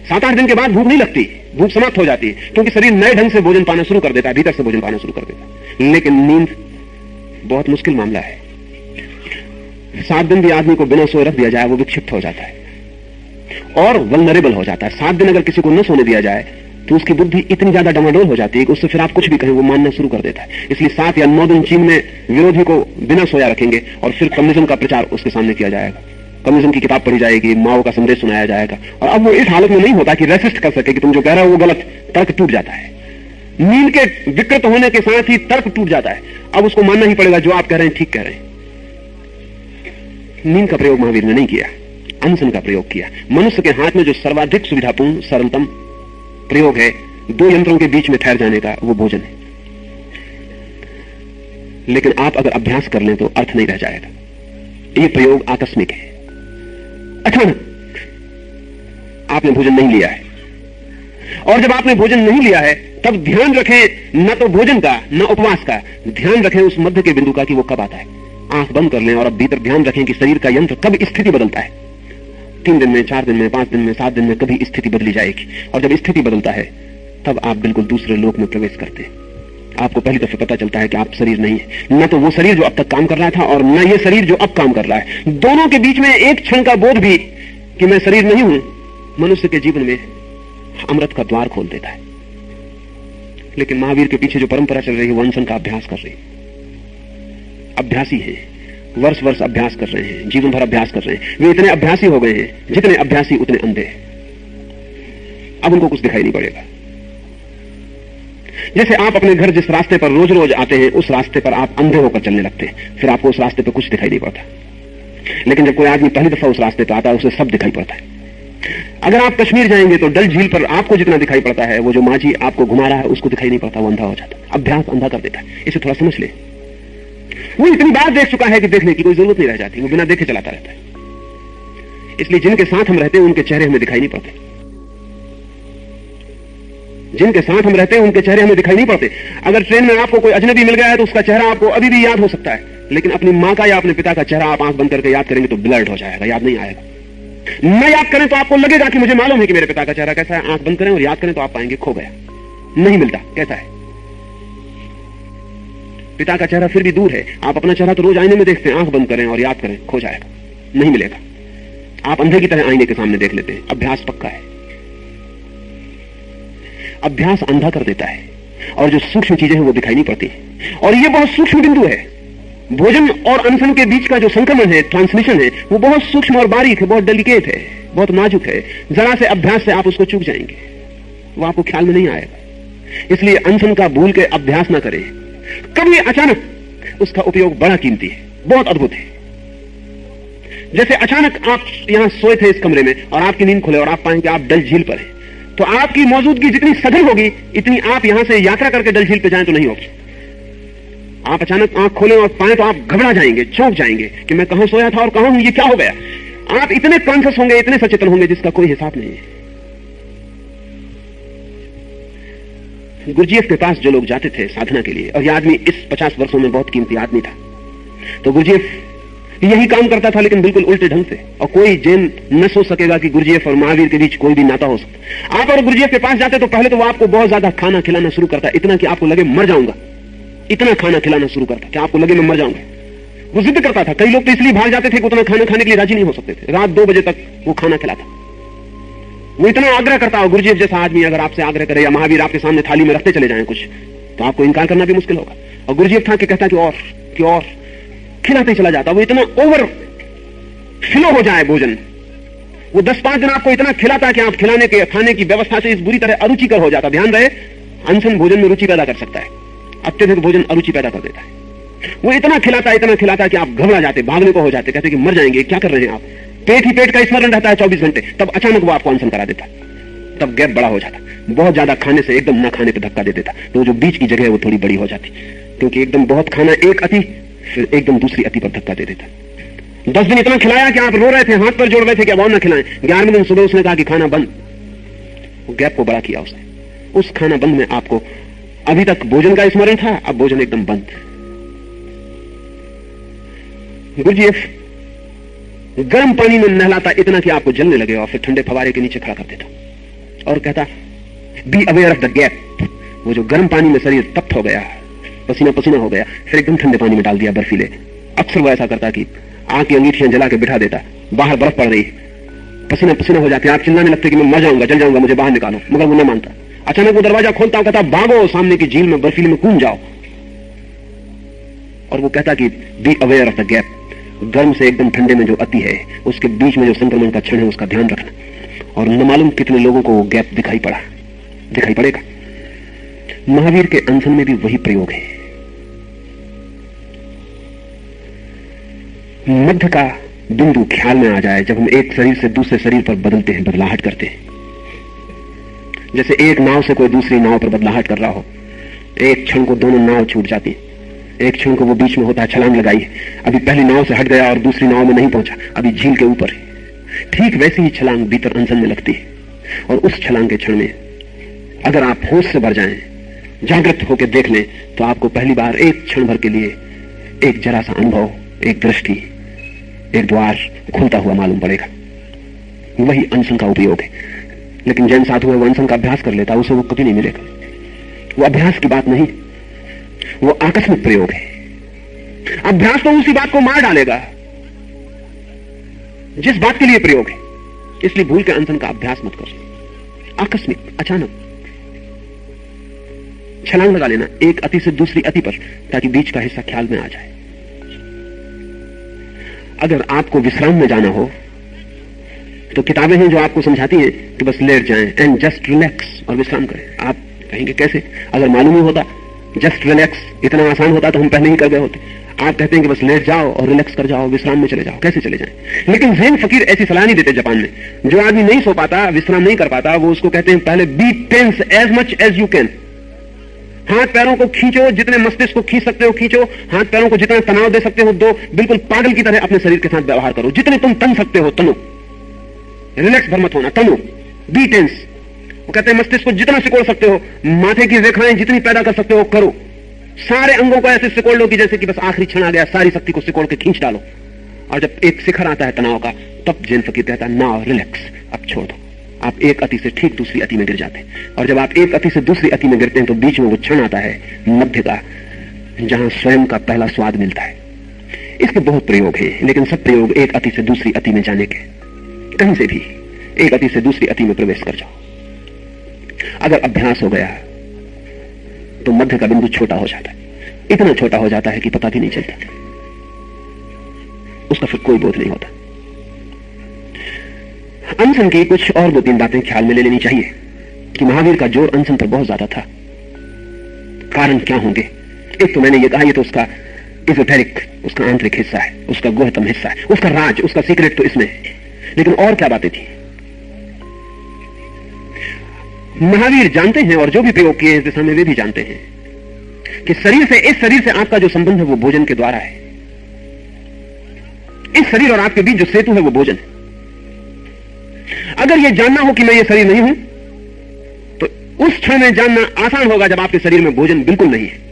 7-8 दिन के बाद भूख नहीं लगती, भूख समाप्त हो जाती है, क्योंकि शरीर नए ढंग से भोजन पाना शुरू कर देता है, भीतर से भोजन पाना शुरू कर देता है। लेकिन नींद बहुत मुश्किल मामला है। 7 दिन भी आदमी को बिना सोए रख दिया जाए वो विक्षिप्त हो जाता है और वल्नरेबल हो जाता है। 7 दिन अगर किसी को न सोने दिया जाए तो उसकी बुद्धि इतनी ज्यादा डमाडोल हो जाती है कि उससे फिर आप कुछ भी कहें वो मानना शुरू कर देता है। इसलिए 7 या 9 दिन चीन में विरोधी को बिना सोया रखेंगे और फिर कम्युनिज्म का प्रचार उसके सामने किया जाएगा, कम्युनिज्म की किताब पढ़ी जाएगी, माओ का संदेश सुनाया जाएगा। और अब वो इस हालत में नहीं होता कि रेसिस्ट कर सके कि तुम जो कह रहे हो वो गलत, तर्क टूट जाता है। नींद के विकृत होने के साथ ही तर्क टूट जाता है। अब उसको मानना ही पड़ेगा जो आप कह रहे हैं ठीक कह रहे हैं। नींद का प्रयोग महावीर ने नहीं किया, अनशन का प्रयोग किया। मनुष्य के हाथ में जो सर्वाधिक सुविधापूर्ण सरलतम प्रयोग है 2 यंत्रों के बीच में ठहर जाने का, वो भोजन है। लेकिन आप अगर अभ्यास कर लें तो अर्थ नहीं रह जाएगा। ये प्रयोग आकस्मिक है, अचानक आपने भोजन नहीं लिया है, और जब आपने भोजन नहीं लिया है तब ध्यान रखें न तो भोजन का न उपवास का, ध्यान रखें उस मध्य के बिंदु का कि वो कब आता है। आंख बंद कर लें और अब भीतर ध्यान रखें कि शरीर का यंत्र कब स्थिति बदलता है। 3 दिन में, 4 दिन में, 5 दिन में, 7 दिन में कभी स्थिति बदली जाएगी। और जब स्थिति बदलता है तब आप बिल्कुल दूसरे लोक में प्रवेश करते हैं। आपको पहली दफे पता चलता है कि आप शरीर नहीं है, न तो वो शरीर जो अब तक काम कर रहा था और न ये शरीर जो अब काम कर रहा है। दोनों के बीच में एक क्षण का बोध भी कि मैं शरीर नहीं हूं, मनुष्य के जीवन में अमृत का द्वार खोल देता है। लेकिन महावीर के पीछे जो परंपरा चल रही है वो अनशन का अभ्यास कर रही है। अभ्यासी है, वर्ष वर्ष अभ्यास कर रहे हैं, जीवन भर अभ्यास कर रहे हैं। वे इतने अभ्यासी हो गए हैं, जितने अभ्यासी उतने अंधे हैं। अब उनको कुछ दिखाई नहीं पड़ेगा। जैसे आप अपने घर जिस रास्ते पर रोज रोज आते हैं उस रास्ते पर आप अंधे होकर चलने लगते हैं, फिर आपको उस रास्ते पर कुछ दिखाई नहीं पड़ता। लेकिन जब कोई आदमी पहली दफा उस रास्ते पर आता है उसे सब दिखाई पड़ता है। अगर आप कश्मीर जाएंगे तो डल झील पर आपको जितना दिखाई पड़ता है वो जो माझी आपको घुमा रहा है उसको दिखाई नहीं पड़ता, वो अंधा हो जाता है। अभ्यास अंधा कर देता है। इसे थोड़ा समझ ले। वो इतनी बार देख चुका है कि देखने की कोई जरूरत नहीं रह जाती, वो बिना देखे चलाता रहता है। इसलिए जिनके साथ हम रहते हैं उनके चेहरे हमें दिखाई नहीं पड़ते, जिनके साथ हम रहते हैं उनके चेहरे हमें दिखाई नहीं पड़ते। अगर ट्रेन में आपको कोई अजनबी मिल गया है तो उसका चेहरा आपको अभी भी याद हो सकता है, लेकिन अपनी मां का या अपने पिता का चेहरा आप आंख बंद करके याद करेंगे तो ब्लर्ड हो जाएगा, याद नहीं आएगा। न याद करें तो आपको लगेगा कि मुझे मालूम है कि मेरे पिता का चेहरा कैसा है। आंख बंद करें और याद करें तो आप पाएंगे खो गया, नहीं मिलता। कैसा है पिता का चेहरा फिर भी दूर है। आप अपना चेहरा तो रोज आईने में देखते हैं, आंख बंद करें और याद करें, खो जाएगा, नहीं मिलेगा। आप अंधे की तरह आईने के सामने देख लेते हैं। अभ्यास पक्का है, अभ्यास अंधा कर देता है और जो सूक्ष्म चीजें हैं वो दिखाई नहीं पड़ती। और ये बहुत सूक्ष्म बिंदु है। भोजन और अनशन के बीच का जो संक्रमण है, ट्रांसमिशन है, वो बहुत सूक्ष्म और बारीक है, बहुत डेलिकेट है, बहुत नाजुक है। जरा से अभ्यास से आप उसको चूक जाएंगे, वो आपको ख्याल में नहीं आएगा। इसलिए अनशन का भूल के अभ्यास ना करें। कभी अचानक उसका उपयोग बड़ा कीमती है, बहुत अद्भुत है। जैसे अचानक आप यहां सोए थे इस कमरे में और आपकी नींद खुले और आप पाएं कि आप डल झील पर हैं, तो आपकी मौजूदगी जितनी सघन होगी इतनी आप यहां से यात्रा करके डल झील पर जाएं तो नहीं होगी। आप अचानक आंख खोलें और पाएं तो आप घबरा जाएंगे, चौंक जाएंगे कि मैं कहां सोया था और कहां हूं, ये क्या हो गया। आप इतने कॉन्शियस होंगे, इतने सचेतन होंगे जिसका कोई हिसाब नहीं है। गुरुजीएफ के पास जो लोग जाते थे साधना के लिए, और यह आदमी इस 50 वर्षों में बहुत कीमती आदमी था, तो गुरुजीएफ यही काम करता था लेकिन बिल्कुल उल्टे ढंग से। और कोई जैन न सोच सकेगा कि गुरुजीएफ और महावीर के बीच कोई भी नाता हो सकता। आप और गुरुजीएफ के पास जाते तो पहले तो वो आपको बहुत ज्यादा खाना खिलाना शुरू करता, इतना कि आपको लगे मर जाऊंगा, इतना खाना खिलाना शुरू करता कि आपको लगे मैं मर जाऊंगा। वो जिद करता था। कई लोग तो इसलिए भाग जाते थे कि उतना खाना खाने के लिए राजी नहीं हो सकते थे। रात 2 बजे तक वो खाना खिलाता। वो इतना आग्रह करता। और गुरुजीएफ जैसा आदमी अगर आपसे आग्रह करे या महावीर आपके सामने थाली में रखते चले जाएं कुछ, तो आपको इनकार करना भी मुश्किल होगा। और गुरुजीएफ था कि कहता कि और खिलाते चला जाता। वो इतना ओवर फ्लो हो जाए भोजन, वो 10-5 दिन आपको इतना खिलाता कि आप खिलाने के खाने की व्यवस्था से इस बुरी तरह अरुचिकर हो जाता। ध्यान रहे, अनशन भोजन में रुचि पैदा कर सकता है, अत्यधिक भोजन अरुचि पैदा कर देता है। वो इतना खिलाता कि आप घबरा जाते, भागने को हो जाते, कहते कि मर जाएंगे, क्या कर रहे हैं आप। पेट ही पेट का स्मरण रहता है 24 घंटे। तब अचानक वो आपको अनशन करा देता, तब गैप बड़ा हो जाता। बहुत ज्यादा खाने से एकदम न खाने पे धक्का दे देता, तो जो बीच की जगह है वो थोड़ी बड़ी हो जाती, क्योंकि एकदम बहुत खाना एक अति, फिर एकदम दूसरी अति पर धक्का दे देता। 10 दिन इतना खिलाया कि आप रो रहे थे, हाथ पर जोड़ रहे थे कि अब और न खिलाएं। 11वें दिन सुबह उसने कहा कि खाना बंद। वो गैप को बड़ा किया उसने। उस खाना बंद में आपको अभी तक भोजन का स्मरण था, अब भोजन एकदम बंद। गुरुजीएफ गर्म पानी में नहलाता इतना कि आपको जलने लगे और फिर ठंडे फवारे के नीचे खड़ा कर देता और कहता be aware of the gap. वो जो गर्म पानी में शरीर तप्त हो गया, पसीना पसीना हो गया, फिर एकदम ठंडे पानी में डाल दिया बर्फीले। अक्सर वो ऐसा करता कि आग की अंगीठियां जला के बिठा देता, बाहर बर्फ पड़ रही, पसीना पसीना हो जाते, आप चिल्लाने लगते कि मैं मर जाऊंगा, जल जाऊंगा, मुझे बाहर निकालो, मगर वो न मानता। अचानक वो दरवाजा खोलता, कहता भागो, सामने की झील में बर्फीले में कूद जाओ। और वो कहता कि be aware of the gap, गर्म से एकदम ठंडे में जो अति है, उसके बीच में जो संक्रमण का क्षण है उसका ध्यान रखना। और न मालूम कितने लोगों को वो गैप दिखाई पड़ेगा। महावीर के अनशन में भी वही प्रयोग है। मध्य का बिंदु ख्याल में आ जाए जब हम एक शरीर से दूसरे शरीर पर बदलते हैं, बदलाहट करते हैं। जैसे एक नाव से कोई दूसरी नाव पर बदलाहट कर रहा हो, एक क्षण को दोनों नाव छूट जाती है। एक क्षण को वो बीच में होता है, छलांग लगाई, अभी पहली नाव से हट गया और दूसरी नाव में नहीं पहुंचा, अभी झील के ऊपर है। ठीक वैसी ही छलांग भीतर अनशन में लगती है। और उस छलांग के क्षण में अगर आप होश से भर जाएं, जागृत होकर देख लें, तो आपको पहली बार एक क्षण भर के लिए एक जरा सा अनुभव, एक दृष्टि, एक द्वार खुलता हुआ मालूम पड़ेगा। वही अनशन का उपयोग है। लेकिन जैन साधु है, वो अनशन का अभ्यास कर लेता, उसे वो कभी नहीं मिलेगा। वो अभ्यास की बात नहीं, वो आकस्मिक प्रयोग है। अभ्यास तो उसी बात को मार डालेगा जिस बात के लिए प्रयोग है। इसलिए भूल के अनशन का अभ्यास मत कर। आकस्मिक, अचानक छलांग लगा लेना एक अति से दूसरी अति पर, ताकि बीच का हिस्सा ख्याल में आ जाए। अगर आपको विश्राम में जाना हो तो किताबें हैं जो आपको समझाती हैं कि बस लेट जाएं एंड जस्ट रिलैक्स और विश्राम करें। आप कहेंगे कैसे? अगर मालूम ही होता जस्ट रिलैक्स इतना आसान होता तो हम पहले ही कर गए होते। आप कहते हैं कि बस लेट जाओ और रिलैक्स कर जाओ, विश्राम में चले जाओ। कैसे चले जाएं? लेकिन ज़ैन फकीर ऐसी सलाह नहीं देते। जापान में जो आदमी नहीं सो पाता, विश्राम नहीं कर पाता, वो उसको कहते हैं पहले be tense as much as you can. हाथ पैरों को खींचो, जितने मस्तिष्क को खींच सकते हो खींचो, हाथ पैरों को जितना तनाव दे सकते हो दो, बिल्कुल पागल की तरह अपने शरीर के साथ व्यवहार करो। जितने तुम तन सकते हो तनो, रिलैक्स भर मत होना, तनो, बी टेंस। वो कहते हैं मस्तिष्क को जितना सिकोड़ सकते हो, माथे की रेखाएं जितनी पैदा कर सकते हो करो। सारे अंगों को ऐसे सिकोड़ लो कि जैसे कि बस आखिरी क्षण आ गया, सारी शक्ति को सिकोड़ के खींच डालो। और जब एक शिखर आता है तनाव का, तब जैन फकीर कहता है नाउ रिलैक्स, अब छोड़ दो। आप एक अति से ठीक दूसरी अति में गिर जाते हैं। और जब आप एक अति से दूसरी अति में गिरते हैं तो बीच में वो क्षण आता है मध्य का, जहां स्वयं का पहला स्वाद मिलता है। इसके बहुत प्रयोग हैं, लेकिन सब प्रयोग एक अति से दूसरी अति में जाने के। कहीं से भी एक अति से दूसरी अति में प्रवेश कर जाओ। अगर अभ्यास हो गया तो मध्य का बिंदु छोटा हो जाता है, इतना छोटा हो जाता है कि पता भी नहीं चलता, उसका फिर कोई बोध नहीं होता। अनशन की कुछ और 2-3 बातें ख्याल में ले लेनी चाहिए कि महावीर का जोर अनशन पर बहुत ज्यादा था। कारण क्या होंगे? एक तो मैंने ये कहा, ये तो उसका इजोटेरिक, उसका आंतरिक हिस्सा है, उसका गुहतम हिस्सा है, उसका राज, उसका सीक्रेट तो इसमें है। लेकिन और क्या बातें थी महावीर जानते हैं, और जो भी प्रयोग किए इस दिशा में वे भी जानते हैं कि शरीर से, इस शरीर से आपका जो संबंध है वो भोजन के द्वारा है। इस शरीर और आपके बीच जो सेतु है वो भोजन है। अगर यह जानना हो कि मैं ये शरीर नहीं हूं, तो उस क्षण में जानना आसान होगा जब आपके शरीर में भोजन बिल्कुल नहीं है।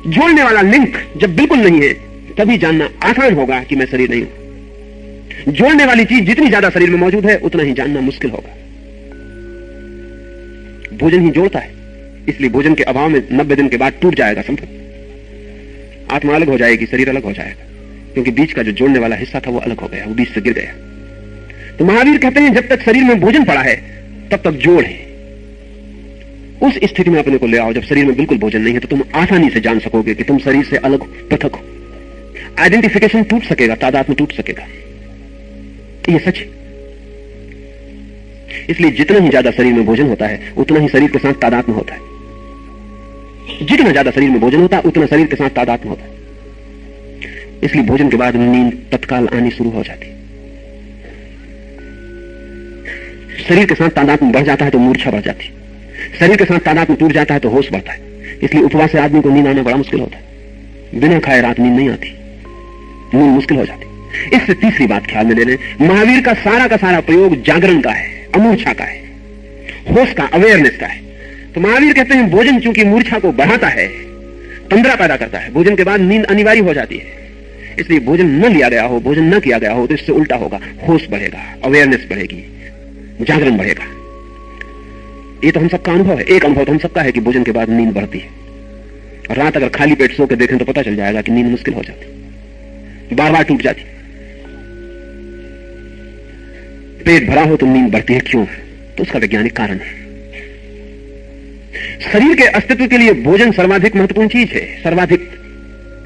जोड़ने वाला लिंक जब बिल्कुल नहीं है, तभी जानना आसान होगा कि मैं शरीर नहीं हूं। जोड़ने वाली चीज जितनी ज्यादा शरीर में मौजूद है, उतना ही जानना मुश्किल होगा। भोजन ही जोड़ता है, इसलिए भोजन के अभाव में 90 दिन के बाद टूट जाएगा संबंध। आत्मा अलग हो जाएगी, शरीर अलग हो जाएगा, क्योंकि बीच का जो जोड़ने वाला हिस्सा था वो अलग हो गया, वो बीच से गिर गया। तो महावीर कहते हैं जब तक शरीर में भोजन पड़ा है तब तक जोड़ है। उस स्थिति में अपने को ले आओ जब शरीर में बिल्कुल भोजन नहीं है, तो तुम आसानी से जान सकोगे कि तुम शरीर से अलग, पृथक हो। आइडेंटिफिकेशन टूट सकेगा, तादाद में टूट सकेगा। ये सच है। इसलिए जितना ही ज्यादा शरीर में भोजन होता है, उतना ही शरीर के साथ तादाद में होता है। जितना ज्यादा शरीर में भोजन होता है, उतना शरीर के साथ तादाद में होता है। इसलिए भोजन के बाद नींद तत्काल आनी शुरू हो जाती है। शरीर के साथ तादाद में बढ़ जाता है तो मूर्छा बढ़ जाती है। शरीर के साथ तादाद में टूट जाता है तो होश बढ़ता है। इसलिए उपवास से आदमी को नींद आना बड़ा मुश्किल होता है। बिना खाए रात नींद नहीं आती, नींद मुश्किल हो जाती। इससे तीसरी बात ख्याल में ले लें, महावीर का सारा प्रयोग जागरण का है, अमूर्छा का है, होश का, अवेयरनेस का है। तो महावीर कहते हैं भोजन चूंकि मूर्छा को बढ़ाता है, तंद्रा पैदा करता है, भोजन के बाद नींद अनिवार्य हो जाती है। इसलिए भोजन न लिया गया हो, भोजन न किया गया हो, तो इससे उल्टा होगा, होश बढ़ेगा, अवेयरनेस बढ़ेगी, जागरण बढ़ेगा। ये तो हम सबका अनुभव है। एक अनुभव तो हम सबका है कि भोजन के बाद नींद बढ़ती है। और रात अगर खाली पेट सो के देखें तो पता चल जाएगा कि नींद मुश्किल हो जाती, बार बार टूट जाती। पेट भरा हो तो नींद बढ़ती है, क्यों? तो उसका वैज्ञानिक कारण है। शरीर के अस्तित्व के लिए भोजन सर्वाधिक महत्वपूर्ण चीज है, सर्वाधिक,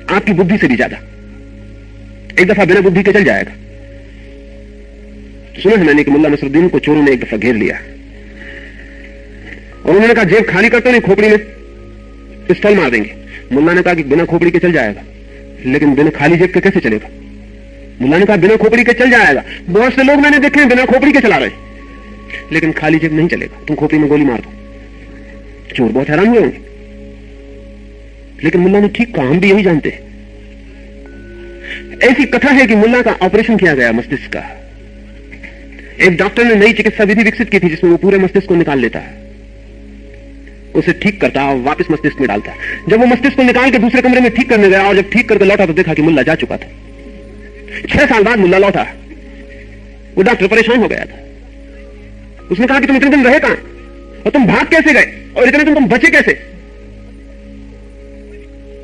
आपकी बुद्धि से भी ज्यादा। एक दफा बिना बुद्धि के चल जाएगा। सुना है मैंने कि मुल्ला नसरुद्दीन को चोरों ने एक दफा घेर लिया और उन्होंने कहा जेब खाली करते नहीं, खोपड़ी में पिस्तौल मार देंगे। मुल्ला ने कहा कि बिना खोपड़ी के चल जाएगा, लेकिन बिना खाली जेब के कैसे चलेगा? मुल्ला ने कहा बिना खोपड़ी के चल जाएगा। बहुत से लोग मैंने देखे हैं बिना खोपड़ी के चला रहे, लेकिन खाली जेब नहीं चलेगा, तुम खोपड़ी में गोली मार दो। चोर बहुत हैरान हुए होंगे, लेकिन मुल्ला ने ठीक कहा, हम भी यही जानते हैं। ऐसी कथा है कि मुल्ला का ऑपरेशन किया गया मस्तिष्क का। एक डॉक्टर ने नई चिकित्सा विधि विकसित की थी जिसमें वो पूरे मस्तिष्क को निकाल लेता है, उसे ठीक करता और वापस मस्तिष्क में डालता। जब वो मस्तिष्क को निकाल के दूसरे कमरे में ठीक करने गया और जब ठीक करके लौटा तो देखा कि मुल्ला जा चुका था। 6 साल बाद मुल्ला लौटा। वो डॉक्टर परेशान हो गया था। उसने कहा कि तुम इतने दिन रहे कहां और तुम भाग कैसे गए और इतने दिन तुम बचे कैसे?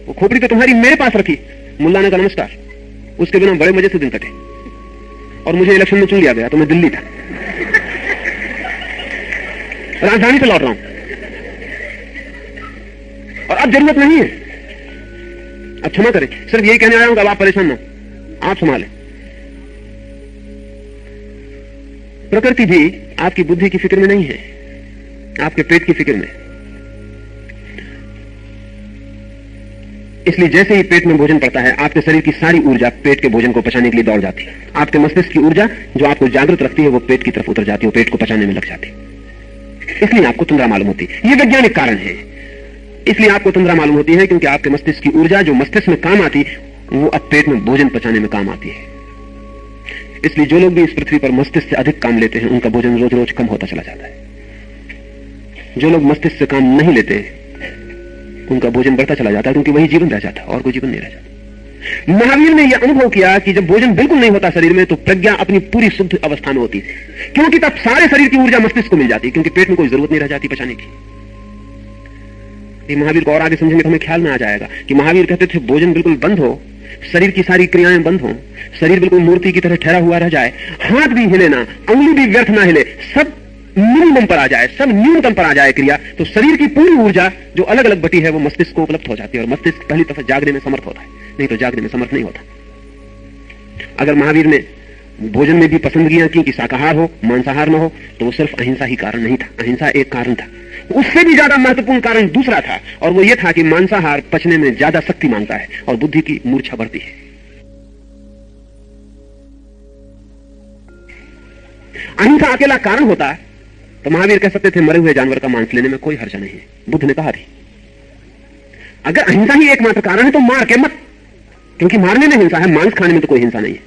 वो खोपड़ी तो तुम्हारी मेरे पास रखी। मुल्ला ने कहा नमस्कार। उसके बिना बड़े मजे से दिन कटे और मुझे इलेक्शन में चुन लिया गया तो मैं दिल्ली था, राजधानी से लौट रहा हूं और अब जरूरत नहीं है। अब क्षमा करें, सिर्फ यही कहने आया हूं कि अब आप परेशान ना, आप संभालें। प्रकृति भी आपकी बुद्धि की फिक्र में नहीं है, आपके पेट की फिक्र में। इसलिए जैसे ही पेट में भोजन पड़ता है, आपके शरीर की सारी ऊर्जा पेट के भोजन को पचाने के लिए दौड़ जाती है। आपके मस्तिष्क की ऊर्जा जो आपको जागृत रखती है वो पेट की तरफ उतर जाती है, पेट को पचाने में लग जाती है। इसलिए आपको तंद्रा मालूम होती है। ये वैज्ञानिक कारण है। इसलिए आपको तंद्रा मालूम होती है क्योंकि आपके मस्तिष्क की ऊर्जा जो मस्तिष्क में काम आती वो अब पेट में भोजन पचाने में काम आती है। इसलिए जो लोग भी इस पृथ्वी पर मस्तिष्क से अधिक काम लेते हैं उनका भोजन रोज रोज कम होता चला जाता है। जो लोग मस्तिष्क से काम नहीं लेते उनका भोजन बढ़ता चला जाता है, क्योंकि वही जीवन रह जाता, और कोई जीवन नहीं रह जाता। महावीर ने यह अनुभव किया कि जब भोजन बिल्कुल नहीं होता शरीर में तो प्रज्ञा अपनी पूरी शुद्ध अवस्था में होती है, क्योंकि तब सारे शरीर की ऊर्जा मस्तिष्क को मिल जाती है, क्योंकि पेट में कोई जरूरत नहीं रह जाती पचाने की। महावीर को और आगे समझने का हमें ख्याल में आ जाएगा कि महावीर कहते थे भोजन बिल्कुल बंद हो, शरीर की सारी क्रियाएं बंद हो, शरीर बिल्कुल मूर्ति की तरह ठहरा हुआ रह जाए, हाथ भी हिले ना, उंगली भी व्यर्थ ना हिले, सब मिनिमम पर आ जाए, सब न्यूनतम पर आ जाए क्रिया, तो शरीर की पूरी ऊर्जा जो अलग अलग बटी है वो मस्तिष्क को उपलब्ध हो जाती है और मस्तिष्क पहली दफा जागने में समर्थ होता है, नहीं तो जागने में समर्थ नहीं होता। अगर महावीर ने भोजन में भी पसंदगियां की कि शाकाहार हो, मांसाहार न हो, तो वो सिर्फ अहिंसा ही कारण नहीं था। अहिंसा एक कारण था, उससे भी ज्यादा महत्वपूर्ण कारण दूसरा था, और वो ये था कि मांसाहार पचने में ज्यादा शक्ति मांगता है और बुद्धि की मूर्छा बढ़ती है। अहिंसा अकेला कारण होता तो महावीर कह सकते थे मरे हुए जानवर का मांस लेने में कोई हर्ज नहीं है। बुद्ध ने कहा थी अगर अहिंसा ही एकमात्र कारण है तो मार के मत, क्योंकि मारने में हिंसा है, मांस खाने में तो कोई हिंसा नहीं है।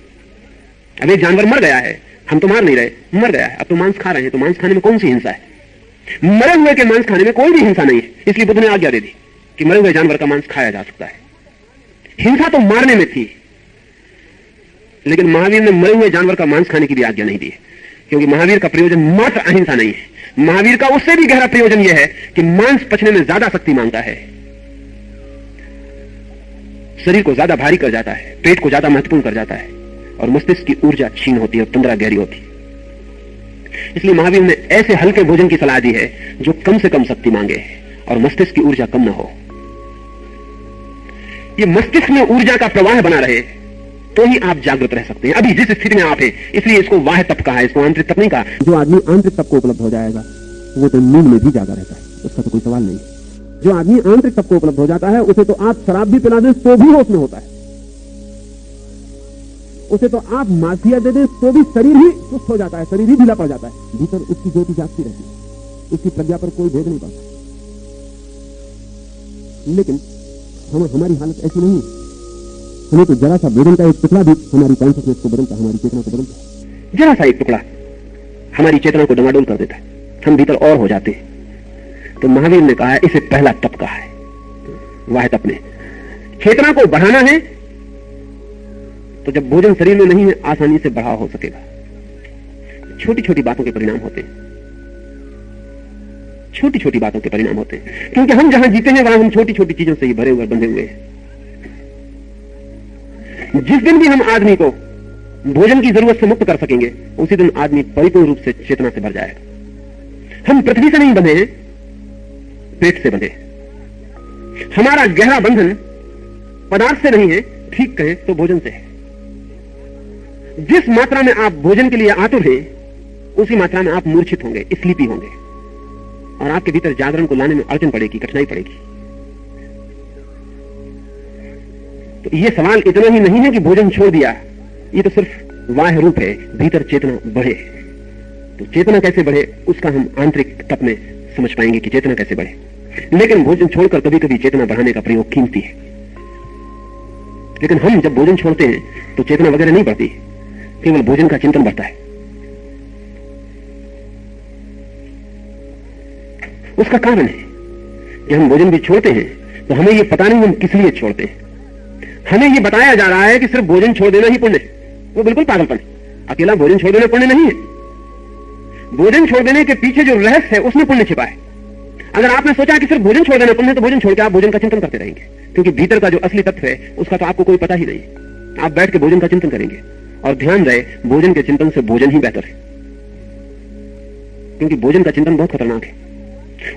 अब एक जानवर मर गया है, हम तो मार नहीं रहे, मर गया है, अब तो मांस खा रहे हैं, तो मांस खाने में कौन सी हिंसा है? मरे हुए के मांस खाने में कोई भी हिंसा नहीं है। इसलिए बुद्ध ने आज्ञा दे दी कि मरे हुए जानवर का मांस खाया जा सकता है। हिंसा तो मारने में थी, लेकिन महावीर ने मरे हुए जानवर का मांस खाने की भी आज्ञा नहीं दी, क्योंकि महावीर का प्रयोजन मात्र अहिंसा नहीं है। महावीर का उससे भी गहरा प्रयोजन यह है कि मांस पचने में ज्यादा शक्ति मांगता है, शरीर को ज्यादा भारी कर जाता है, पेट को ज्यादा महत्वपूर्ण कर जाता है, और मस्तिष्क की ऊर्जा क्षीण होती है और तंद्रा गहरी होती है। इसलिए महावीर ने ऐसे हल्के भोजन की सलाह दी है जो कम से कम शक्ति मांगे और मस्तिष्क की ऊर्जा कम ना हो। ये मस्तिष्क में ऊर्जा का प्रवाह बना रहे तो ही आप जागृत रह सकते हैं, अभी जिस स्थिति में आप हैं। इसलिए इसको वाह तप कहा है, इसको आंतरिक तप नहीं कहा। जो आदमी आंतरिक तप को उपलब्ध हो जाएगा वो तो नींद में भी जागा रहता है, उसका तो कोई सवाल नहीं। जो आदमी आंतरिक तप को उपलब्ध हो जाता है उसे तो आप शराब भी पिला दें तो भी होश में होता है, उसे तो आप माफिया दे दें तो भी शरीर ही सुस्त हो जाता है, शरीर ही ढीला पड़ जाता है, भीतर उसकी ज्योति जागती रहती है, उसकी प्रज्ञा पर कोई भेद नहीं पड़ता। लेकिन हमारी हालत ऐसी नहीं है। हमें तो जरा सा भोजन का एक टुकड़ा भी हमारी कॉन्शियसनेस को बदलता है, हमारी चेतना को बदलता है। जरा सा एक टुकड़ा हमारी चेतना को डमाडोल कर देता है, हम भीतर और हो जाते हैं। तो महावीर ने कहा है इसे पहला तप कहा है, वाह तप ने। चेतना को बढ़ाना है तो जब भोजन शरीर में नहीं है आसानी से बढ़ा हो सकेगा। छोटी छोटी बातों के परिणाम होते हैं, छोटी छोटी बातों के परिणाम होते हैं, क्योंकि हम जहां जीते हैं वहां हम छोटी छोटी चीजों से ही भरे हुए बंधे हुए हैं। जिस दिन भी हम आदमी को भोजन की जरूरत से मुक्त कर सकेंगे उसी दिन आदमी परिपूर्ण रूप से चेतना से भर जाएगा। हम पृथ्वी से नहीं बंधे हैं, पेट से बंधे। हमारा गहरा बंधन पदार्थ से नहीं है, ठीक कहें तो भोजन से है। जिस मात्रा में आप भोजन के लिए आतुर हैं उसी मात्रा में आप मूर्छित होंगे, स्लीपी होंगे, और आपके भीतर जागरण को लाने में अड़चन पड़ेगी, कठिनाई पड़ेगी। तो ये सवाल इतना ही नहीं है कि भोजन छोड़ दिया, ये तो सिर्फ बाह्य रूप है, भीतर चेतना बढ़े। तो चेतना कैसे बढ़े उसका हम आंतरिक तप में समझ पाएंगे कि चेतना कैसे बढ़े। लेकिन भोजन छोड़कर कभी कभी चेतना बढ़ाने का प्रयोग कीमती है। लेकिन हम जब भोजन छोड़ते हैं तो चेतना वगैरह नहीं बढ़ती, केवल भोजन का चिंतन बढ़ता है। उसका कारण है कि हम भोजन भी छोड़ते हैं तो हमें ये पता नहीं हम किस लिए छोड़ते हैं। हमें ये बताया जा रहा है कि सिर्फ भोजन छोड़ देना ही पुण्य है। वो बिल्कुल पागलपन है। अकेला भोजन छोड़ देना पुण्य नहीं है। भोजन छोड़ देने के पीछे जो रहस्य है उसमें पुण्य छिपा है। अगर आपने सोचा कि सिर्फ भोजन छोड़ देना पुण्य है तो भोजन छोड़ के आप भोजन का चिंतन करते रहेंगे, क्योंकि भीतर का जो असली तत्व है उसका तो आपको कोई पता ही नहीं। आप बैठ के भोजन का चिंतन करेंगे, और ध्यान रहे भोजन के चिंतन से भोजन ही बेहतर है, क्योंकि भोजन का चिंतन बहुत खतरनाक है।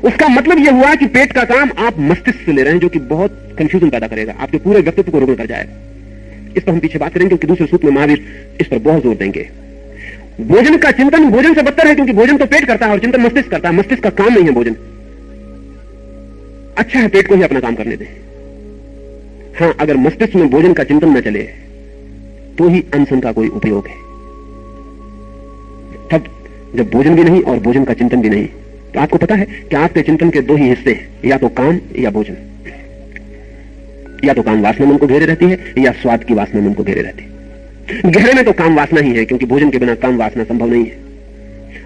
उसका मतलब यह हुआ कि पेट का काम आप मस्तिष्क से ले रहे हैं, जो कि बहुत कंफ्यूजन पैदा करेगा, आपके पूरे व्यक्तित्व को रुग्ण कर जाएगा। इस पर हम पीछे बात करेंगे, क्योंकि दूसरे सूत्र में महावीर इस पर बहुत जोर देंगे। भोजन का चिंतन भोजन से बदतर है, क्योंकि भोजन तो पेट करता है और चिंतन मस्तिष्क करता है। मस्तिष्क का काम नहीं है भोजन। अच्छा है पेट को ही अपना काम करने दें। हाँ, अगर मस्तिष्क में भोजन का चिंतन न चले तो ही अनशन का कोई उपयोग है। तब जब भोजन भी नहीं और भोजन का चिंतन भी नहीं, तो आपको पता है कि आपके चिंतन के दो ही हिस्से हैं, या तो काम या भोजन। या तो काम वासना मन को घेरे रहती है, या स्वाद की वासना मन को घेरे रहती है। गहरे में तो काम वासना ही है, क्योंकि भोजन के बिना काम वासना संभव नहीं है।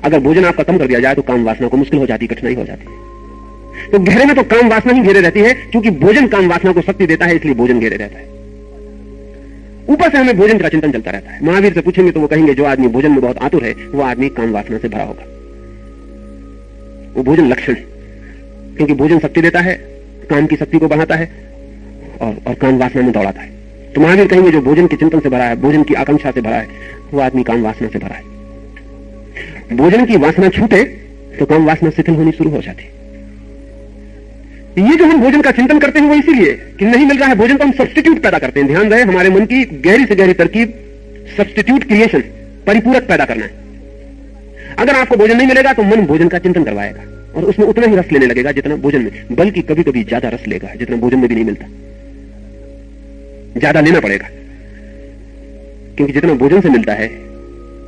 अगर भोजन आपका कम कर दिया जाए तो काम वासना को मुश्किल हो जाती, कठिनाई हो जाती है। तो गहरे में तो काम वासना ही घेरे रहती है, क्योंकि भोजन काम वासना को शक्ति देता है, इसलिए भोजन घेरे रहता है। ऊपर से हमें भोजन का चिंतन चलता रहता है। महावीर से पूछेंगे तो वो कहेंगे जो आदमी भोजन में बहुत आतुर है वो आदमी काम वासना से भरा होगा। वो भोजन लक्षण, क्योंकि भोजन शक्ति देता है, काम की शक्ति को बढ़ाता है, और काम वासना में दौड़ाता है। तो महावीर कहेंगे जो भोजन के चिंतन से भरा है, भोजन की आकांक्षा से भरा है, वो आदमी काम वासना से भरा है। भोजन की वासना छूटे तो काम वासना शिथिल होनी शुरू हो जाती है। ये जो हम भोजन का चिंतन करते हैं वो इसीलिए कि नहीं मिल रहा है भोजन, तो हम सब्स्टिट्यूट पैदा करते हैं। ध्यान रहे, हमारे मन की गहरी से गहरी तरकीब सब्स्टिट्यूट क्रिएशन, परिपूरक पैदा करना है। अगर आपको भोजन नहीं मिलेगा तो मन भोजन का चिंतन करवाएगा, और उसमें उतना ही रस लेने लगेगा जितना भोजन में, बल्कि कभी कभी ज्यादा रस लेगा जितना भोजन में भी नहीं मिलता। ज्यादा लेना पड़ेगा, क्योंकि जितना भोजन से मिलता है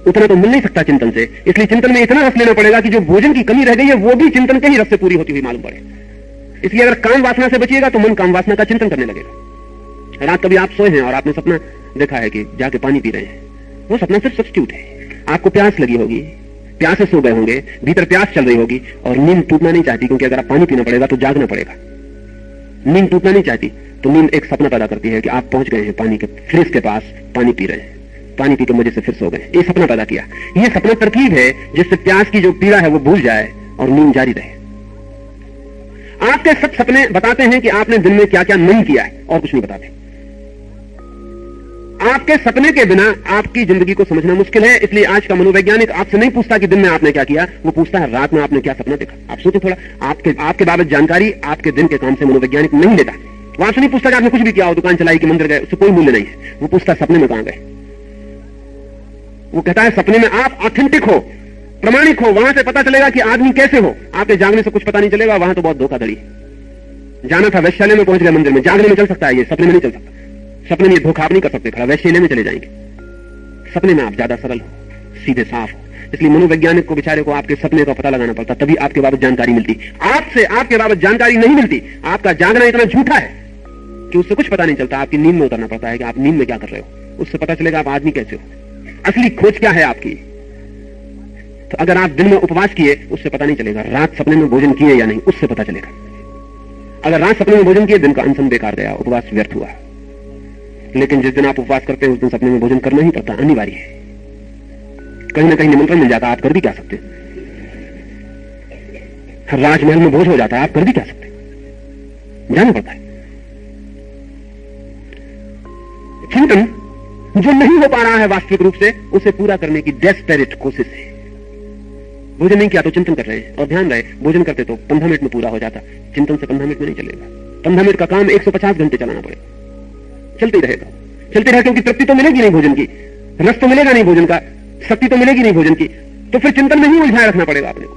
उतना तो मिल नहीं सकता चिंतन से। इसलिए चिंतन में इतना रस लेना पड़ेगा कि जो भोजन की कमी रह गई है वो भी चिंतन के ही रस से पूरी होती हुई मालूम पड़े। इसलिए अगर काम वासना से बचिएगा तो मन काम वासना का चिंतन करने लगेगा। रात कभी आप सोए हैं और आपने सपना देखा है कि जाके पानी पी रहे हैं, वो सपना सिर्फ सब्स्टिट्यूट है। आपको प्यास लगी होगी, प्यास से सो गए होंगे, भीतर प्यास चल रही होगी और नींद टूटना नहीं चाहती, क्योंकि अगर आप पानी पीना पड़ेगा तो जागना पड़ेगा। नींद टूटना नहीं चाहती तो नींद एक सपना पैदा करती है कि आप पहुंच गए हैं पानी के फ्रिज के पास, पानी पी रहे हैं, पानी पी के मजे से फिर सो गए। ये सपना पैदा किया। ये सपना तरकीब है जिससे प्यास की जो पीड़ा है वो भूल जाए और नींद जारी रहे। आपके सब सपने बताते हैं कि आपने दिन में क्या क्या नहीं किया है, और कुछ नहीं बताते। आपके सपने के बिना आपकी जिंदगी को समझना मुश्किल है। इसलिए आज का मनोवैज्ञानिक आपसे नहीं पूछता कि दिन में आपने क्या किया, वो पूछता है रात में आपने क्या सपना देखा। आप सोचो थोड़ा, आपके बाबत जानकारी आपके दिन के काम से मनोवैज्ञानिक नहीं लेता। वो आपसे नहीं पूछता कि आपने कुछ भी किया हो, दुकान चलाई कि मंदिर गए, उससे कोई मूल्य नहीं है। वो पूछता सपने में कहां गए। वो कहता है सपने में आप ऑथेंटिक हो, प्रमाणिक हो, वहां से पता चलेगा कि आदमी कैसे हो। आपके जागने से कुछ पता नहीं चलेगा, वहां तो बहुत धोखाधड़ी। जाना था वैश्यालय में, पहुंच गया मंदिर में। जागने में चल सकता है, ये सपने में नहीं चल सकता। सपने में ये धोखा आप नहीं कर सकते, खड़ा वैश्यालय में चले जाएंगे। सपने में आप ज्यादा सरल हो, सीधे साफ हो। इसलिए मनोवैज्ञानिक को बेचारे को आपके सपने का पता लगाना पड़ता, तभी आपके बाबत जानकारी मिलती। आपसे आपके बाबत जानकारी नहीं मिलती। आपका जागना इतना झूठा है कि उससे कुछ पता नहीं चलता। आपकी नींद में उतरना पड़ता है कि आप नींद में क्या कर रहे हो, उससे पता चलेगा आप आदमी कैसे हो। असली खोज क्या है आपकी। तो अगर आप दिन में उपवास किए, उससे पता नहीं चलेगा। रात सपने में भोजन किए या नहीं, उससे पता चलेगा। अगर रात सपने में भोजन किए, दिन का अनशन बेकार गया, उपवास व्यर्थ हुआ। लेकिन जिस दिन आप उपवास करते हैं उस दिन सपने में भोजन करना ही पड़ता, अनिवार्य है। कहीं ना कहीं निमंत्रण मिल जाता, आप कर भी क्या सकते हैं। राजमहल में भोज हो जाता है, आप कर भी क्या सकते हैं, जाना पड़ता है। चिंतन जो नहीं हो पा रहा है वास्तविक रूप से, उसे पूरा करने की डेस्पेरेट कोशिश है। भोजन नहीं किया तो चिंतन कर रहे हैं, और ध्यान रहे भोजन करते तो 15 मिनट में पूरा हो जाता, चिंतन से 15 मिनट में नहीं चलेगा। 15 मिनट का काम 150 घंटे चलाना पड़ेगा। चलते ही रहेगा, चलते रहेगा, क्योंकि तृप्ति तो मिलेगी नहीं भोजन की, रस तो मिलेगा नहीं भोजन का, शक्ति तो मिलेगी नहीं भोजन की, तो फिर चिंतन में ही उलझाए रखना पड़ेगा अपने को।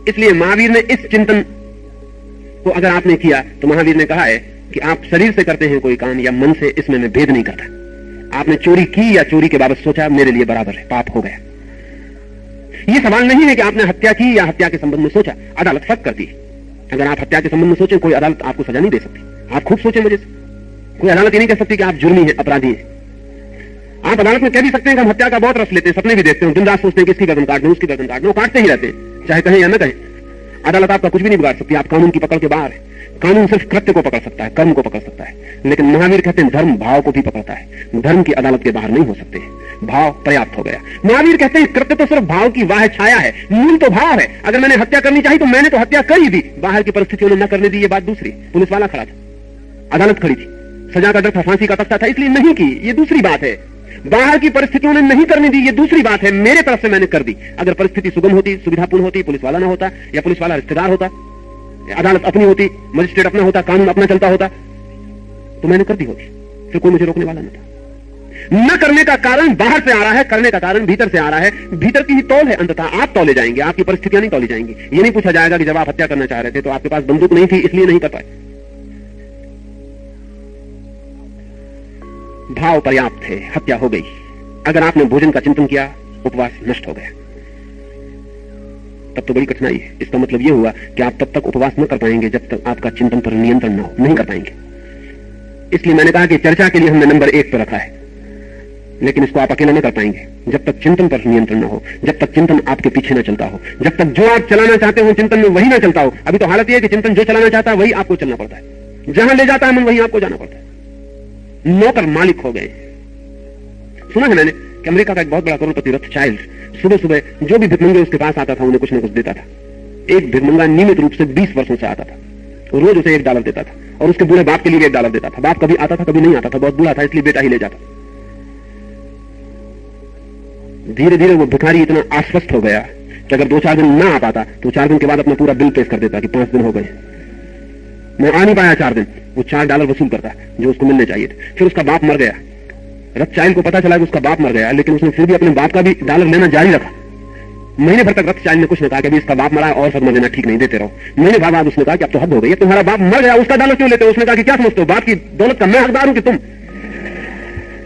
इसलिए महावीर ने इस चिंतन को अगर आपने किया तो महावीर ने कहा है कि आप शरीर से करते हैं कोई काम या मन से, इसमें मैं भेद नहीं करता। आपने चोरी की या चोरी के बाबत सोचा, मेरे लिए बराबर है, पाप हो गया। यह सवाल नहीं है कि आपने हत्या की या हत्या के संबंध में सोचा। अदालत फर्क करती है। अगर आप हत्या के संबंध में सोचें, कोई अदालत आपको सजा नहीं दे सकती। आप खुद सोचें मजे से, कोई अदालत ये नहीं कह सकती कि आप जुर्मी हैं, अपराधी हैं। आप अदालत में कह भी सकते हैं कि हम हत्या का बहुत रस लेते हैं, सपने भी देखते हैं, दिन रात सोचते हैं कि इसकी गर्दन काट दें, उसकी गर्दन काट दें, वो काटते ही रहते हैं, चाहे कहें या न कहें। अदालत आपका कुछ भी नहीं बिगाड़ सकती। आप कानून की पकड़ के बाहर है। कानून सिर्फ कृत्य को पकड़ सकता है, कर्म को पकड़ सकता है। लेकिन महावीर कहते हैं धर्म भाव को भी पकड़ता है। धर्म की अदालत के बाहर नहीं हो सकते, भाव पर्याप्त हो गया। महावीर कहते हैं कृत्य तो सिर्फ भाव की वाह छाया है, मूल तो भाव है। अगर मैंने हत्या करनी चाहिए तो मैंने तो हत्या कर ही दी, बाहर की परिस्थितियों ने न करने दी, ये बात दूसरी। पुलिस वाला खड़ा था, अदालत खड़ी थी, सजा का डर था, फांसी का तख्ता था, इसलिए नहीं की, ये दूसरी बात है। बाहर की परिस्थितियों ने नहीं करने दी, ये दूसरी बात है। मेरे तरफ से मैंने कर दी। अगर परिस्थिति सुगम होती, सुविधापूर्ण होती, पुलिस वाला ना होता, या पुलिस वाला रिश्तेदार होता, अदालत अपनी होती, मजिस्ट्रेट अपना होता, कानून अपना चलता होता, तो मैंने कर दी होती, फिर कोई मुझे रोकने वाला न था। न करने का कारण बाहर से आ रहा है, करने का कारण भीतर से आ रहा है। भीतर की ही तौल है, अंततः आप तौले जाएंगे, आपकी परिस्थितियां नहीं तौली जाएंगी। ये नहीं पूछा जाएगा कि जब आप हत्या करना चाह रहे थे तो आपके पास बंदूक नहीं थी, इसलिए नहीं कर पाए। भाव पर्याप्त है, हत्या हो गई। अगर आपने भोजन का चिंतन किया, उपवास नष्ट हो गया, तब तो बड़ी कठिनाई है। इसका मतलब यह हुआ कि आप तब तक उपवास न कर पाएंगे जब तक आपका चिंतन पर नियंत्रण न हो, नहीं कर पाएंगे। इसलिए मैंने कहा कि चर्चा के लिए हमने नंबर 1 पर रखा है, लेकिन इसको आप अकेला नहीं कर पाएंगे जब तक चिंतन पर नियंत्रण न हो, जब तक चिंतन आपके पीछे न चलता हो, जब तक जो आप चलाना चाहते हो चिंतन में वही ना चलता हो। अभी तो हालत यह है कि चिंतन जो चलाना चाहता है वही आपको चलना पड़ता है, जहां ले जाता है मन वहीं आपको जाना पड़ता है। नौकर मालिक हो गए। सुना है मैंने कि अमेरिका का एक बहुत बड़ा करोड़पति रॉथस्चाइल्ड सुबह सुबह जो भी भिखमंगे उसके पास आता था उन्हें कुछ न कुछ देता था। एक भिखमंगा नियमित रूप से 20 वर्षों से आता था, रोज उसे $1 देता था, और उसके बूढ़े बाप के लिए $1 देता था। बाप कभी आता था कभी नहीं आता था, बहुत बूढ़ा था इसलिए बेटा ही ले जाता। धीरे धीरे वो भिखारी इतना आश्वस्त हो गया कि अगर 2-4 दिन ना आ पाता तो 4 दिन के बाद अपना पूरा बिल पेश कर देता कि 5 दिन हो गए, मैं आ नहीं पाया 4 दिन। वो $4 वसूल करता जो उसको मिलने चाहिए थे। फिर उसका बाप मर गया। रॉथस्चाइल्ड को पता चला कि उसका बाप मर गया, लेकिन उसने फिर भी अपने बाप का भी $1 लेना जारी रखा। महीने भर तक रथचाइल ने कुछ ने कहा कि अभी इसका बाप मरा है और सदमा देना ठीक नहीं, देते रहो। महीने भर बाद उसने कहा कि अब तो हद हो गई है, तुम्हारा बाप मर गया, उसका दौलत क्यों लेते हो? उसने कहा कि क्या समझते हो, बाप की दौलत का मैं हकदार हूं कि तुम?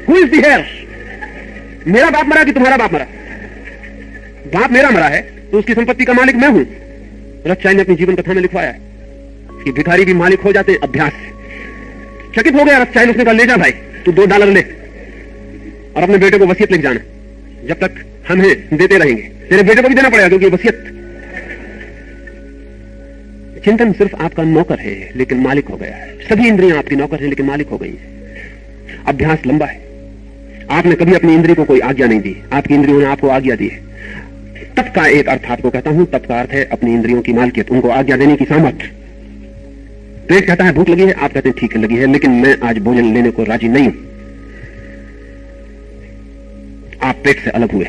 Who is the heir? मेरा बाप मरा कि तुम्हारा बाप मरा? बाप मेरा मरा है तो उसकी संपत्ति का मालिक मैं हूं। रथचाइल ने अपनी जीवन कथा में लिखवाया है कि भिखारी भी मालिक हो जाते अभ्यास से। चकित हो गया रथचाइल, उसने कहा ले जा भाई, तू $2 ले और अपने बेटे को वसीयत लिख जाना, जब तक हम हैं देते रहेंगे, तेरे बेटे को भी देना पड़ेगा क्योंकि वसीयत। चिंतन सिर्फ आपका नौकर है लेकिन मालिक हो गया है। सभी इंद्रियां आपकी नौकर हैं लेकिन मालिक हो गई हैं। अभ्यास लंबा है। आपने कभी अपनी इंद्रियों को कोई आज्ञा नहीं दी, आपकी इंद्रियों ने आपको आज्ञा दी है। तप का एक अर्थ आपको कहता हूं, तप का अर्थ है अपनी इंद्रियों की मालकियत, उनको आज्ञा देने की सामर्थ्य। पेट कहता है भूख लगी है, आप कहते हैं ठीक है लगी है, लेकिन मैं आज भोजन लेने को राजी नहीं हूं। आप पेट से अलग हुए।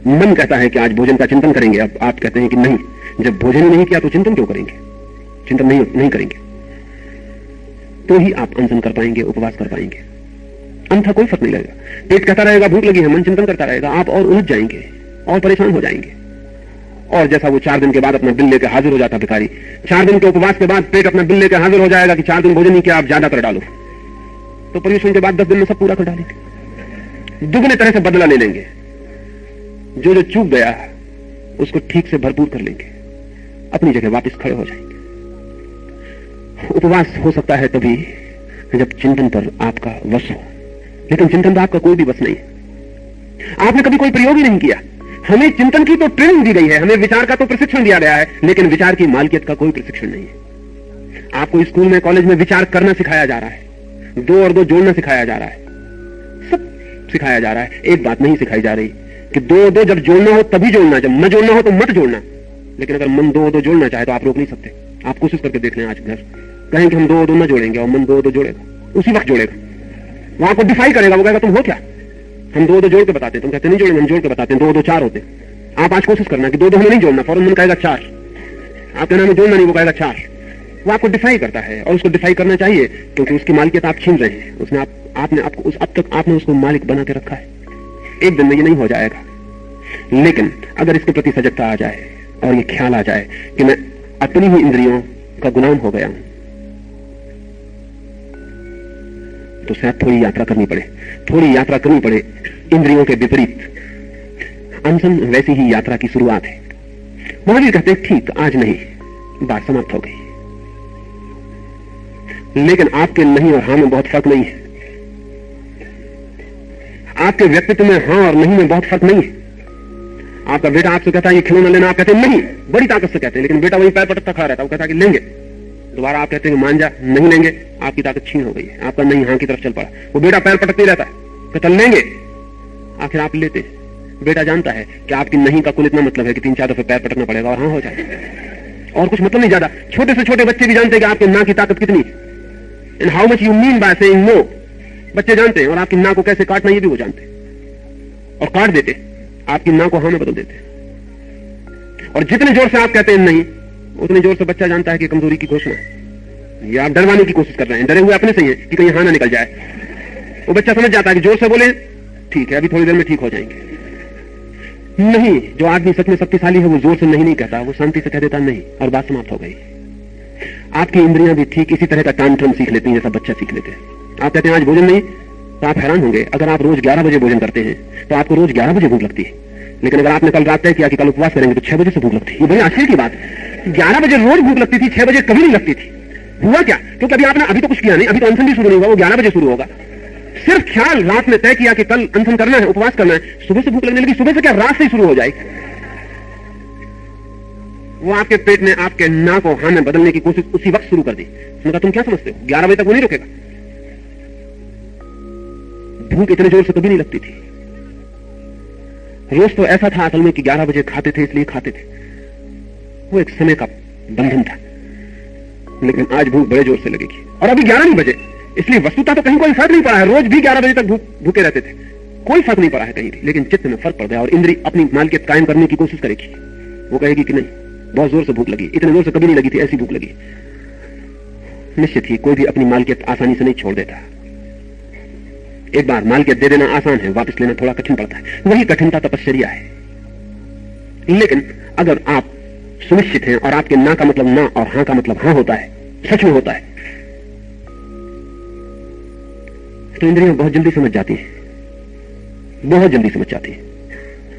मन कहता है कि आज भोजन का चिंतन करेंगे, अब आप कहते हैं कि नहीं, जब भोजन ही नहीं किया तो चिंतन क्यों करेंगे? चिंतन नहीं करेंगे तो ही आप अनशन कर पाएंगे, उपवास कर पाएंगे, अन्यथा कोई फर्क नहीं लगेगा। पेट कहता रहेगा भूख लगी है, मन चिंतन करता रहेगा, आप और उलझ जाएंगे और परेशान हो जाएंगे। और जैसा वो 4 दिन के बाद अपना बिल लेकर हाजिर हो जाता भिखारी, 4 दिन के उपवास के बाद पेट अपना बिल लेकर हाजिर हो जाएगा कि 4 दिन भोजन नहीं किया, आप ज्यादा कर डालो, तो पर्यूषण के बाद 10 दिन में सब पूरा कर डालेंगे, दुगने तरह से बदला ले लेंगे। जो चूक गया उसको ठीक से भरपूर कर लेंगे, अपनी जगह वापस खड़े हो जाएंगे। उपवास हो सकता है तभी जब चिंतन पर आपका वश हो, लेकिन चिंतन पर आपका कोई भी वश नहीं है। आपने कभी कोई प्रयोग ही नहीं किया। हमें चिंतन की तो ट्रेनिंग दी गई है, हमें विचार का तो प्रशिक्षण दिया गया है, लेकिन विचार की मालकियत का कोई प्रशिक्षण नहीं है। आपको स्कूल में, कॉलेज में विचार करना सिखाया जा रहा है, 2 और 2 जोड़ना सिखाया जा रहा है, सब सिखाया जा रहा है। एक बात नहीं सिखाई जा रही कि 2 और 2 जब जोड़ना हो तभी जोड़ना, जब न जोड़ना हो तो मत जोड़ना। लेकिन अगर मन 2 और 2 जोड़ना चाहे तो आप रोक नहीं सकते। आप कोशिश करके देख लें, आज घर कहें कि हम 2 और 2 न जोड़ेंगे और मन 2 और 2 जोड़ेगा, उसी वक्त जोड़ेगा। वो आपको डिफाई करेगा, वो कहेगा तुम हो क्या? हम 2 और 2 जोड़ के बताते हैं, तुम कहते नहीं जोड़ेंगे, हम जोड़ के बताते हैं, 2 और 2 4 होते। आप आज कोशिश करना कि 2 और 2 हमें नहीं जोड़ना, फौरन मन कहेगा 4। आप कहना हमें जोड़ना नहीं, वो कहेगा 4। वो आपको डिफाई करता है और उसको डिफाई करना चाहिए क्योंकि उसकी मालिकियत आप छीन रहे हैं। उसने आपने आपको अब तक आपने उसको मालिक बना के रखा है। एक दिन में ये नहीं हो जाएगा, लेकिन अगर इसके प्रति सजगता आ जाए और ये ख्याल आ जाए कि मैं अपनी ही इंद्रियों का गुलाम हो गया हूं, तो शायद थोड़ी यात्रा करनी पड़े इंद्रियों के विपरीत। अनशन वैसी ही यात्रा की शुरुआत है। महावीर कहते हैं ठीक आज नहीं, बात समाप्त हो गई। लेकिन आपके नहीं और हां में बहुत फर्क नहीं है। आपके व्यक्तित्व में हां और नहीं में बहुत फर्क नहीं है। आपका बेटा आपसे कहता है ये खिलौना लेना, आप कहते हैं नहीं, बड़ी ताकत से कहते हैं, लेकिन बेटा वही पैर पटकता खड़ा रहता है, वो कहता है कि लेंगे। दोबारा आप कहते हैं मान जा, नहीं लेंगे, आपकी ताकत छीन हो गई है, आपका नहीं हां की तरफ चल पड़ा। वो बेटा पैर पटकते रहता है, कहता लेंगे, आखिर आप लेते। बेटा जानता है कि आपकी नहीं का कुल इतना मतलब है कि 3-4 दफे पैर पटकना पड़ेगा और हाँ हो जाए, और कुछ मतलब नहीं ज्यादा। छोटे से छोटे बच्चे भी जानते हैं कि आपके ना की ताकत कितनी है, and how much you mean by saying no. बच्चे जानते हैं, और आपकी ना को कैसे काटना ये भी वो जानते हैं, और काट देते, आपकी ना को हाँ में बदल देते। और जितने जोर से आप कहते हैं नहीं, उतने जोर से बच्चा जानता है कि कमजोरी की घोषणा है, या आप डरवाने की कोशिश कर रहे हैं। डरे हुए अपने से ही है कि कहीं हाँ ना निकल जाए। वो बच्चा समझ जाता है कि जोर से बोले ठीक है, अभी थोड़ी देर में ठीक हो जाएंगे। नहीं, जो आदमी सच में शक्तिशाली है वो जोर से नहीं कहता, वो शांति से कह देता नहीं, और बात समाप्त हो गई। आपकी इंद्रियां भी ठीक इसी तरह का टांट्रम सीख लेती हैं जैसा बच्चा सीख लेते हैं। आप कहते हैं आज भोजन नहीं, तो आप हैरान होंगे। अगर आप रोज 11 बजे भोजन करते हैं तो आपको रोज 11 बजे भूख लगती है, लेकिन अगर आपने कल रात तय किया कि कल उपवास करेंगे तो 6 बजे से भूख लगती है। ये बड़ी आश्चर्य की बात है। 11 बजे रोज भूख लगती थी, 6 बजे कभी नहीं लगती थी। हुआ क्या? क्योंकि अभी आपने अभी तो कुछ किया नहीं, अभी तो अनशन भी शुरू नहीं हुआ, वो 11 बजे शुरू होगा। सिर्फ ख्याल रात में तय किया कि कल अनशन करना है, उपवास करना है, सुबह से भूख लगने लगी। सुबह से क्या, रात से शुरू हो जाएगी। वो आपके पेट ने आपके ना को हाँ में बदलने की कोशिश उसी वक्त शुरू कर दी। उसने कहा तुम क्या समझते हो, 11 बजे तक वो नहीं रुकेगा। भूख इतने जोर से कभी नहीं लगती थी। रोज तो ऐसा था असल में कि 11 बजे खाते थे इसलिए खाते थे, वो एक समय का बंधन था। लेकिन आज भूख बड़े जोर से लगेगी, और अभी 11 नहीं बजे, इसलिए वस्तुतः तो कहीं कोई फर्क नहीं पड़ा है। रोज भी 11 बजे तक भूखे रहते थे, कोई फर्क नहीं पड़ा है कहीं भी, लेकिन चित्त में फर्क पड़ गया और इंद्री अपनी मालकियत कायम करने की कोशिश करेगी। वो कहेगी कि नहीं, बहुत जोर से भूख लगी, इतने जोर से कभी नहीं लगी थी, ऐसी भूख लगी। निश्चित ही कोई भी अपनी मालकियत आसानी से नहीं छोड़ देता। एक बार मालकियत दे देना आसान है, वापस लेना थोड़ा कठिन पड़ता है। वही कठिनता तपस्या है। लेकिन अगर आप सुनिश्चित हैं और आपके ना का मतलब ना और हां का मतलब हां होता है, सच में होता है, तो इंद्रियां बहुत जल्दी समझ जाती हैं, बहुत जल्दी समझ जाती है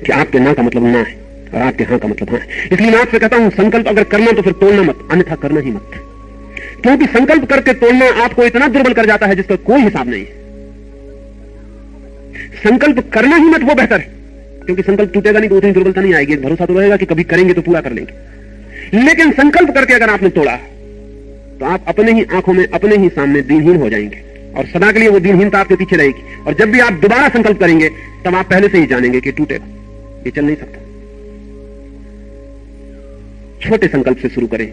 कि आपके ना का मतलब ना है और आपके हां का मतलब हां है। इसलिए मैं आपसे कहता हूं, संकल्प अगर करना तो फिर तोड़ना मत, अन्यथा करना ही मत, क्योंकि संकल्प करके तोड़ना आपको इतना दुर्बल कर जाता है जिसका कोई हिसाब नहीं है। संकल्प करना ही मत, वो बेहतर है, क्योंकि संकल्प टूटेगा नहीं तो उतनी दुर्बलता नहीं आएगी, एक भरोसा तो रहेगा कि कभी करेंगे तो पूरा कर लेंगे। लेकिन संकल्प करके अगर आपने तोड़ा तो आप अपने ही आंखों में, अपने ही सामने दीनहीन हो जाएंगे और सदा के लिए वो दीनहीनता आपके पीछे रहेगी। और जब भी आप दोबारा संकल्प करेंगे तब आप पहले से ही जानेंगे कि टूटेगा, ये चल नहीं सकता। छोटे संकल्प से शुरू करें,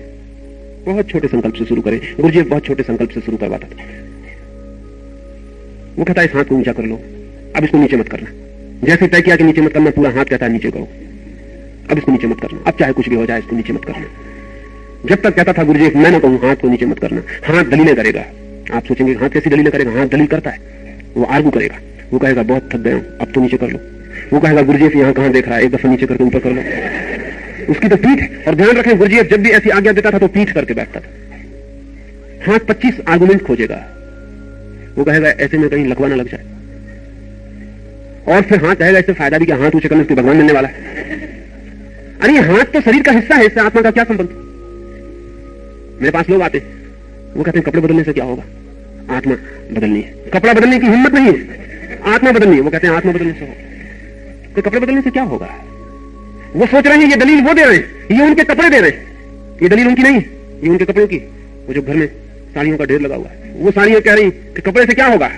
बहुत छोटे संकल्प से शुरू करें। गुरुजी बहुत छोटे संकल्प से शुरू करवाता था। वो कहता है इस हाथ को ऊंचा कर लो, अब इसको नीचे मत करना। जैसे तय किया कि नीचे मत करना, पूरा हाथ कहता है नीचे करो, अब इसको नीचे मत करना, अब चाहे कुछ भी हो जाए इसको नीचे मत करना। जब तक कहता था गुरुजी मैं ना कहूं हाथ को नीचे मत करना, हाथ दलीलें करेगा। आप सोचेंगे हाथ कैसी दलीलें करेगा? हाथ दलील करता है, वो आर्गू करेगा, वो कहेगा बहुत थक गया हूं, अब तो नीचे कर लो। वो कहेगा गुरुजी यहां कहां देख रहा है, एक दफा नीचे करके ऊपर कर लो। उसकी तो पीठ, और ध्यान रखें गुरुजी जब भी ऐसी आज्ञा देता था तो पीठ करके बैठता था। हाथ 25 आर्गुमेंट खोजेगा, वो कहेगा ऐसे में कहीं लकवा ना लग जाए, और फिर हाथ कहेगा इससे फायदा भी क्या, हाथ ऊंचे करने से भगवान मिलने वाला है। अरे हाथ तो शरीर का हिस्सा है, इससे आत्मा का क्या संबंध? मेरे पास लोग आते, वो कहते हैं कपड़े बदलने से क्या होगा? आत्मा बदलनी है, कपड़ा बदलने की हिम्मत नहीं है, आत्मा बदलनी है। वो कहते हैं आत्मा बदलने से होगा, तो कपड़े बदलने से क्या होगा? वो सोच रहे हैं ये दलील वो दे रहे हैं, ये उनके कपड़े दे रहे हैं, ये दलील उनकी नहीं है, ये उनके कपड़ों की। वो जो घर में साड़ियों का ढेर लगा हुआ है, वो साड़ियां कह रही कि कपड़े से क्या होगा,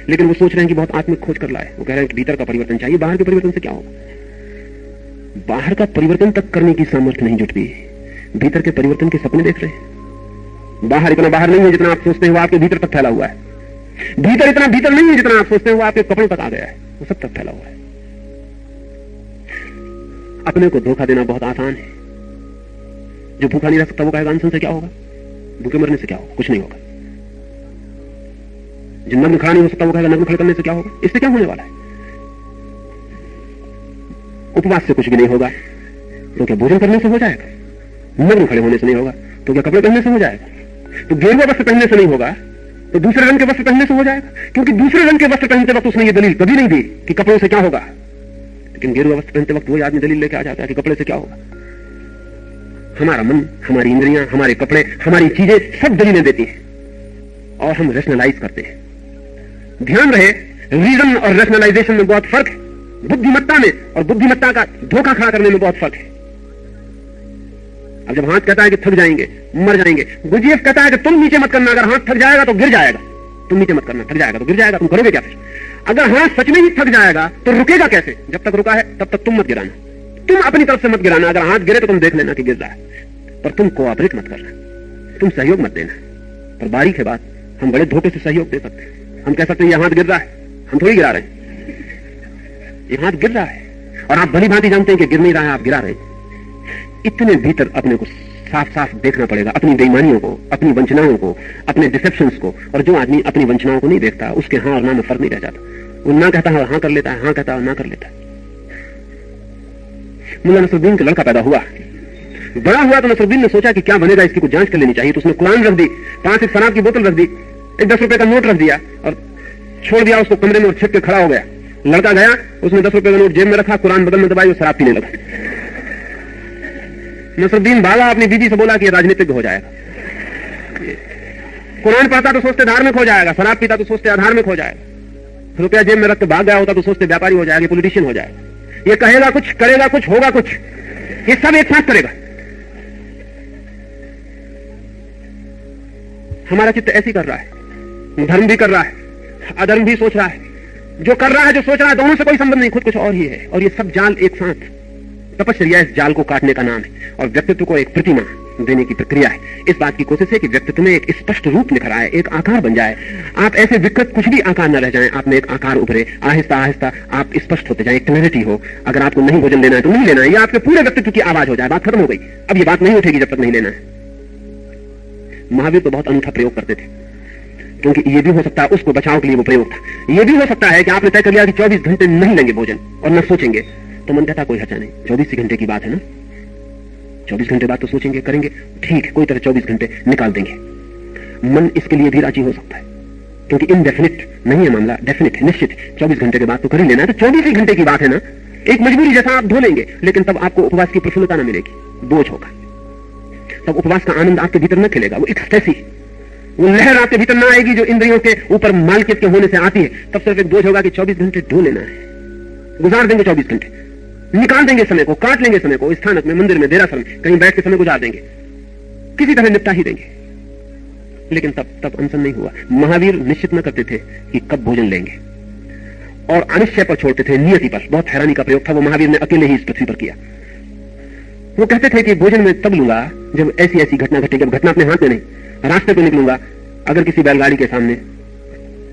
लेकिन वो सोच रहे हैं कि बहुत आत्मिक खोज कर लाए। वो कह रहे हैं कि भीतर का परिवर्तन चाहिए, बाहर के परिवर्तन से क्या होगा? बाहर का परिवर्तन तक करने की सामर्थ्य नहीं जुटती, भीतर के परिवर्तन के सपने देख रहे हैं। बाहर इतना बाहर नहीं है जितना आप सोचते हैं, वो आपके भीतर तक फैला हुआ है। भीतर इतना भीतर नहीं है जितना आप सोचते हैं, वो आपके कपड़ों तक आ गया है, वो सब तक फैला हुआ है। अपने को धोखा देना बहुत आसान है। जो भूखा नहीं रह सकता वो कहेगा अनशन से क्या होगा, भूखे मरने से क्या होगा, कुछ नहीं होगा। जो नग्न खड़ा नहीं हो सकता वो कहेगा नग्न खड़े करने से क्या होगा, इससे क्या होने वाला है। उपवास से कुछ भी नहीं होगा, तो क्या भोजन करने से हो जाएगा? नग्न खड़े होने से नहीं होगा, तो क्या कपड़े पहनने से हो जाएगा? तो गेरुआ वस्त्र पहनने से नहीं होगा, तो दूसरे रंग के वस्त्र पहनने से हो जाएगा, क्योंकि दूसरे रंग के वस्त्र पहनते वक्त उसने ये दलील कभी नहीं दी कि कपड़ों से क्या होगा। लेकिन गेरुआ वस्त्र पहनते वक्त वही आदमी दलील लेके आ जाता है कि कपड़े से क्या होगा। हमारा मन, हमारी इंद्रियां, हमारे कपड़े, हमारी चीजें सब दलीलें देती हैं और हम रैशनलाइज करते हैं। ध्यान रहे, रीजन और रैशनलाइजेशन में बहुत फर्क है। बुद्धिमत्ता में और बुद्धिमत्ता का धोखा खड़ा करने में बहुत फर्क है। अब जब हाथ कहता है कि थक जाएंगे, मर जाएंगे, गुरुजीएफ कहता है कि तुम नीचे मत करना, अगर हाथ थक जाएगा तो गिर जाएगा। तुम नीचे मत करना, थक जाएगा तो गिर जाएगा, तुम करोगे क्या फिर? अगर हाथ सच में ही थक जाएगा तो रुकेगा कैसे? जब तक रुका है तब तक तुम मत गिराना, तुम अपनी तरफ से मत गिराना। अगर हाथ गिरे तो तुम देख लेना कि गिर रहा है, पर तुम कोऑपरेट मत करना, तुम सहयोग मत देना। पर बारीक है बात, हम बड़े धोखे से सहयोग दे सकते हैं। हम कह सकते हैं ये हाथ गिर रहा है, हम थोड़ी गिरा रहे हैं, ये हाथ गिर रहा है और आप भली भांति जानते हैं कि गिर नहीं रहा है, आप गिरा रहे हैं। इतने भीतर अपने को साफ साफ देखना पड़ेगा, अपनी बेईमानियों को, अपनी वंचनाओं को, अपने डिसेप्शंस को। और जो आदमी अपनी वंचनाओं को नहीं देखता, उसके हाँ और ना में फर्क नहीं रह जाता। वो ना कहता है हाँ कर लेता है, हाँ कहता है ना कर लेता है। मुल्ला नसरुद्दीन का लड़का पैदा हुआ, बड़ा हुआ तो नसरुद्दीन ने सोचा कि क्या बनेगा, इसकी कुछ जांच कर लेनी चाहिए। तो उसने कुरान रख दी, 5 एक शराब की बोतल रख दी, एक 10 रुपए का नोट रख दिया और छोड़ दिया उसको कमरे में और छिप के खड़ा हो गया। लड़का गया, उसने 10 रुपए का नोट जेब में रखा, कुरान बदल में दबाई और शराब पीने लगा। नसरुद्दीन भागा, अपनी बीवी से बोला कि राजनीतिज्ञ हो जाएगा। कुरान पढ़ता तो सोचते धार्मिक हो जाएगा, शराब पीता तो सोचते अधार्मिक हो जाएगा, रुपया जेब में रख के भाग गया होता तो सोचते व्यापारी हो जाएगा, पॉलिटिशियन हो जाएगा। ये कहेगा कुछ, करेगा कुछ, होगा कुछ, ये सब एक साथ करेगा। हमारा चित्त ऐसी कर रहा है, धर्म भी कर रहा है, अधर्म भी सोच रहा है। जो कर रहा है, जो सोच रहा है, दोनों से कोई संबंध नहीं, खुद कुछ और ही है। और ये सब जाल एक साथ, तपस्या इस जाल को काटने का नाम है और व्यक्तित्व को एक प्रतिमा देने की प्रक्रिया है। इस बात की कोशिश है कि व्यक्तित्व में एक स्पष्ट रूप निखर आए, एक आकार बन जाए। आप ऐसे विकृत कुछ भी आकार न रह जाएं, आप में एक आकार उभरे, आहिस्ता आहिस्ता आप स्पष्ट होते जाएं, क्लैरिटी हो। अगर आपको नहीं भोजन लेना है तो नहीं लेना है, ये आपके पूरे व्यक्तित्व की आवाज हो जाए, बात खत्म हो गई। अब ये बात नहीं उठेगी जब तक नहीं लेना है। महावीर तो बहुत अनूठा प्रयोग करते थे, क्योंकि ये भी हो सकता है उसको बचाव के लिए वो प्रयोग था। ये भी हो सकता है कि आपने तय कर लिया कि 24 घंटे नहीं लेंगे भोजन और न सोचेंगे, तो मन कहता कोई हर्चा नहीं, 24 ही घंटे की बात है ना, 24 घंटे बाद तो सोचेंगे करेंगे, ठीक है कोई तरह 24 घंटे निकाल देंगे। मन इसके लिए भी राजी हो सकता है, क्योंकि इनडेफिनिट नहीं है मामला, डेफिनिट है, निश्चित 24 घंटे के बाद तो कर ही लेना है, तो 24 ही घंटे की बात है ना, एक मजबूरी जैसा आप धो लेंगे, लेकिन तब आपको उपवास की प्रफुल्लता न मिलेगी, बोझ होगा। तब उपवास का आनंद आपके भीतर न खिलेगा, वो एक्सटेसी, वो लहर आपके भीतर ना आएगी जो इंद्रियों के ऊपर मालकियत के होने से आती है। तब सिर्फ एक बोझ होगा कि 24 घंटे ढो लेना है, गुजार देंगे 24 घंटे, निकाल देंगे समय को, काट लेंगे समय को, स्थानक में, मंदिर में, देरासर में कहीं बैठ के समय गुजार देंगे, किसी तरह निपटा ही देंगे। लेकिन तब अनशन नहीं हुआ। महावीर निश्चित न करते थे कि कब भोजन लेंगे, और अनिश्चय पर छोड़ते थे, नियति पर। बहुत हैरानी का प्रयोग था, वो महावीर ने अकेले ही इस पृथ्वी पर किया। वो कहते थे कि भोजन में तब लूंगा जब ऐसी ऐसी घटना घटेगी। अब घटना अपने हाथ में नहीं, रास्ते पे निकलूंगा, अगर किसी बैलगाड़ी के सामने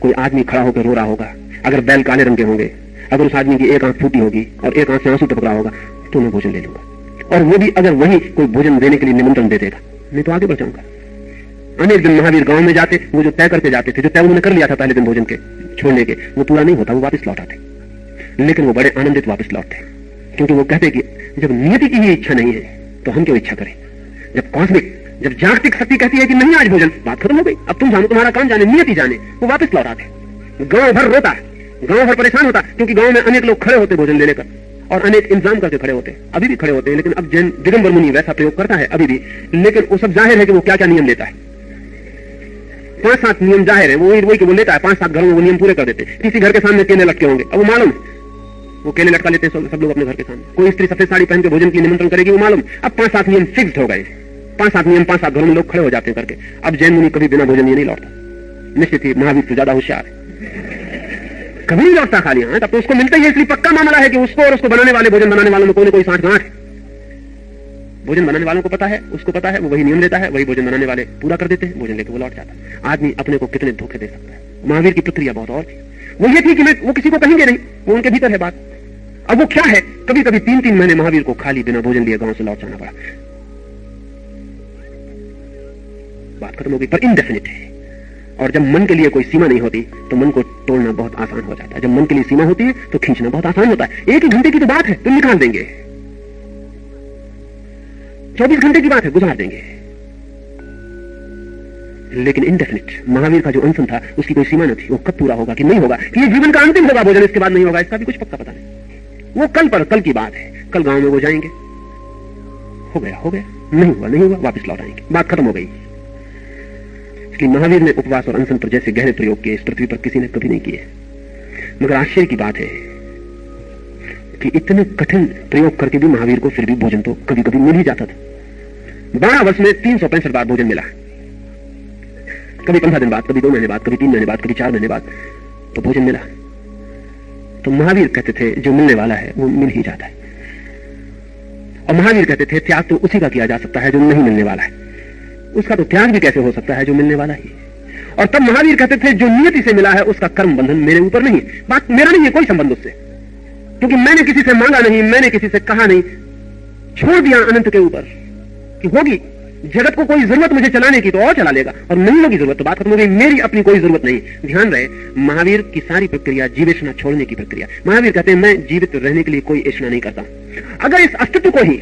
कोई आदमी खड़ा होकर रो रहा होगा, अगर बैल काले रंग के होंगे, अगर उस आदमी की एक आंख फूटी होगी और एक आंख से आंसू टपक रहा होगा, तो मैं भोजन ले लूंगा, और वो भी अगर वही कोई भोजन देने के लिए निमंत्रण दे देगा, नहीं तो आगे बढ़ जाऊंगा। अनेक दिन महावीर गांव में जाते, वो जो तय करके जाते थे, जो तय उन्होंने कर लिया था पहले दिन भोजन के छोड़ने के, वो पूरा नहीं होता, वो वापस लौट आते, लेकिन वो बड़े आनंदित वापस लौटते, क्योंकि वो कहते कि जब नियति की ही इच्छा नहीं है तो हम क्यों इच्छा करें। जब कॉस्मिक, जब जागतिक शक्ति कहती है कि नहीं आज भोजन, बात खत्म हो गई, अब तुम जानो, तुम्हारा काम जाने, नियति जाने, वो वापस लौट आते। गांव भर रोता, गांव भर परेशान होता, क्योंकि गांव में अनेक लोग खड़े होते भोजन लेने का, और अनेक इंतजाम करके खड़े होते, अभी भी खड़े होते हैं। लेकिन अब जैन दिगंबर मुनि वैसा प्रयोग करता है अभी भी, लेकिन वो सब जाहिर है कि वो क्या क्या नियम लेता है। 5-7 नियम जाहिर है, वही कि वो लेता है, 5-7 घरों में वो नियम पूरे कर देते। किसी घर के सामने केले लटके होंगे, अब वो मालूम है, वो केले लटका लेते हैं सब लोग अपने घर के सामने। कोई स्त्री सफेद साड़ी पहन के भोजन की निमंत्रण करेगी, वो मालूम। अब 5-7 नियम फिक्स्ड हो गए, 5-7 नियम, 5-7 घरों में लोग खड़े हो जाते हैं करके। अब जैन मुनि कभी बिना भोजन ये नहीं लौटता, निश्चित ही महावीर से ज्यादा होशियार है, कभी नहीं लौटता खाली। हाँ, तब तो उसको मिलता ही है, इसलिए पक्का मामला है कि उसको और उसको बनाने वाले, भोजन बनाने वालों में कोई न कोई साठ गांठ है। भोजन बनाने वालों को पता है, उसको पता है, वो वही नियम लेता है, वही भोजन बनाने वाले पूरा कर देते हैं, भोजन लेके वो लौट जाता है। आदमी अपने को कितने धोखे दे सकता है। महावीर की प्रक्रिया बहुत और थी, वो ये थी कि वो किसी को कहेंगे नहीं, वो उनके भीतर है बात। अब वो क्या है, कभी कभी 3-3 महीने महावीर को खाली बिना भोजन लिए गांव से लौट जाना पड़ा, बात खत्म हो गई। पर इनडेफिनिट है, और जब मन के लिए कोई सीमा नहीं होती तो मन को तोड़ना बहुत आसान हो जाता है। जब मन के लिए सीमा होती है तो खींचना बहुत आसान होता है। 1 ही घंटे की तो बात है, तो निकाल देंगे, 24 घंटे की बात है, गुजार देंगे। लेकिन इनडेफिनिट, महावीर का जो अनशन था उसकी कोई सीमा न थी, वो कब पूरा होगा कि नहीं होगा, कि ये जीवन का अंतिम होगा भोजन, इसके बाद नहीं होगा, इसका भी कुछ पक्का पता नहीं। वो कल की बात है, कल गांव में वो जाएंगे, हो गया, नहीं हुआ, वापस लौट आएंगे, बात खत्म हो गई। इसलिए महावीर ने उपवास और अनशन पर जैसे गहरे प्रयोग किए, इस पृथ्वी पर किसी ने कभी नहीं किए। मगर आश्चर्य की बात है कि इतने कठिन प्रयोग करके भी महावीर को फिर भी भोजन तो कभी कभी मिल ही जाता था। 12 वर्ष में 365 बार भोजन मिला, कभी 15 दिन बाद, कभी 2 महीने बाद, कभी 3 महीने बाद, कभी 4 महीने बाद, तो भोजन मिला। तो महावीर कहते थे जो मिलने वाला है वो मिल ही जाता है, और महावीर कहते थे त्याग तो उसी का किया जा सकता है जो नहीं मिलने वाला है, उसका तो त्याग भी कैसे हो सकता है जो मिलने वाला ही। और तब महावीर कहते थे जो नियति से मिला है उसका कर्म बंधन मेरे ऊपर नहीं है, बात मेरा नहीं है कोई संबंध उससे, क्योंकि मैंने किसी से मांगा नहीं, मैंने किसी से कहा नहीं, छोड़ दिया अनंत के ऊपर कि होगी। जगत को कोई जरूरत मुझे चलाने की तो और चला लेगा, और नहीं होगी जरूरत तो बात खत्म हो गई, मेरी अपनी कोई जरूरत नहीं। ध्यान रहे, महावीर की सारी प्रक्रिया जीवेशना छोड़ने की प्रक्रिया। महावीर कहते हैं मैं जीवित रहने के लिए कोई ऐसा नहीं करता, अगर इस अस्तित्व को ही,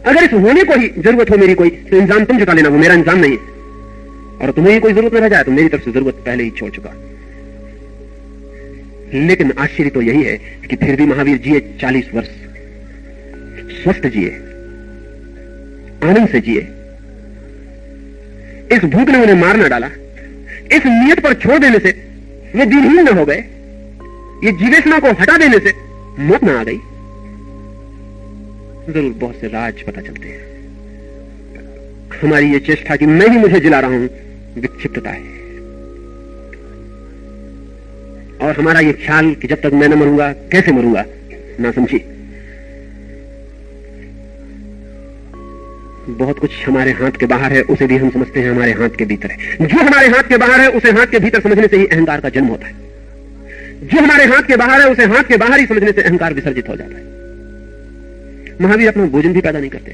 अगर इस होने को ही जरूरत हो मेरी कोई, तो इंतजाम तुम चुका लेना, वो मेरा इंतजाम नहीं है। और तुम्हें कोई जरूरत न रह जाए तो मेरी तरफ से जरूरत पहले ही छोड़ चुका। लेकिन आश्चर्य तो यही है कि फिर भी महावीर जिए 40 वर्ष, स्वस्थ जिए, आनंद से जिए। इस भूख ने उन्हें मार न डाला, इस नियत पर छोड़ देने से वे दीनहीन न हो गए, ये जीवेशना को हटा देने से मौत न आ गई। जरूर बहुत से राज पता चलते हैं। हमारी ये चेष्टा कि मैं ही मुझे जिला रहा हूं विक्षिप्तता है, और हमारा ये ख्याल कि जब तक मैं न मरूंगा कैसे मरूंगा, ना समझी। बहुत कुछ हमारे हाथ के बाहर है, उसे भी हम समझते हैं हमारे हाथ के भीतर है। जो हमारे हाथ के बाहर है उसे हाथ के भीतर समझने से ही अहंकार का जन्म होता है। जो हमारे हाथ के बाहर है उसे हाथ के बाहर ही समझने से अहंकार विसर्जित हो जाता है। महावीर अपना भोजन भी पैदा नहीं करते,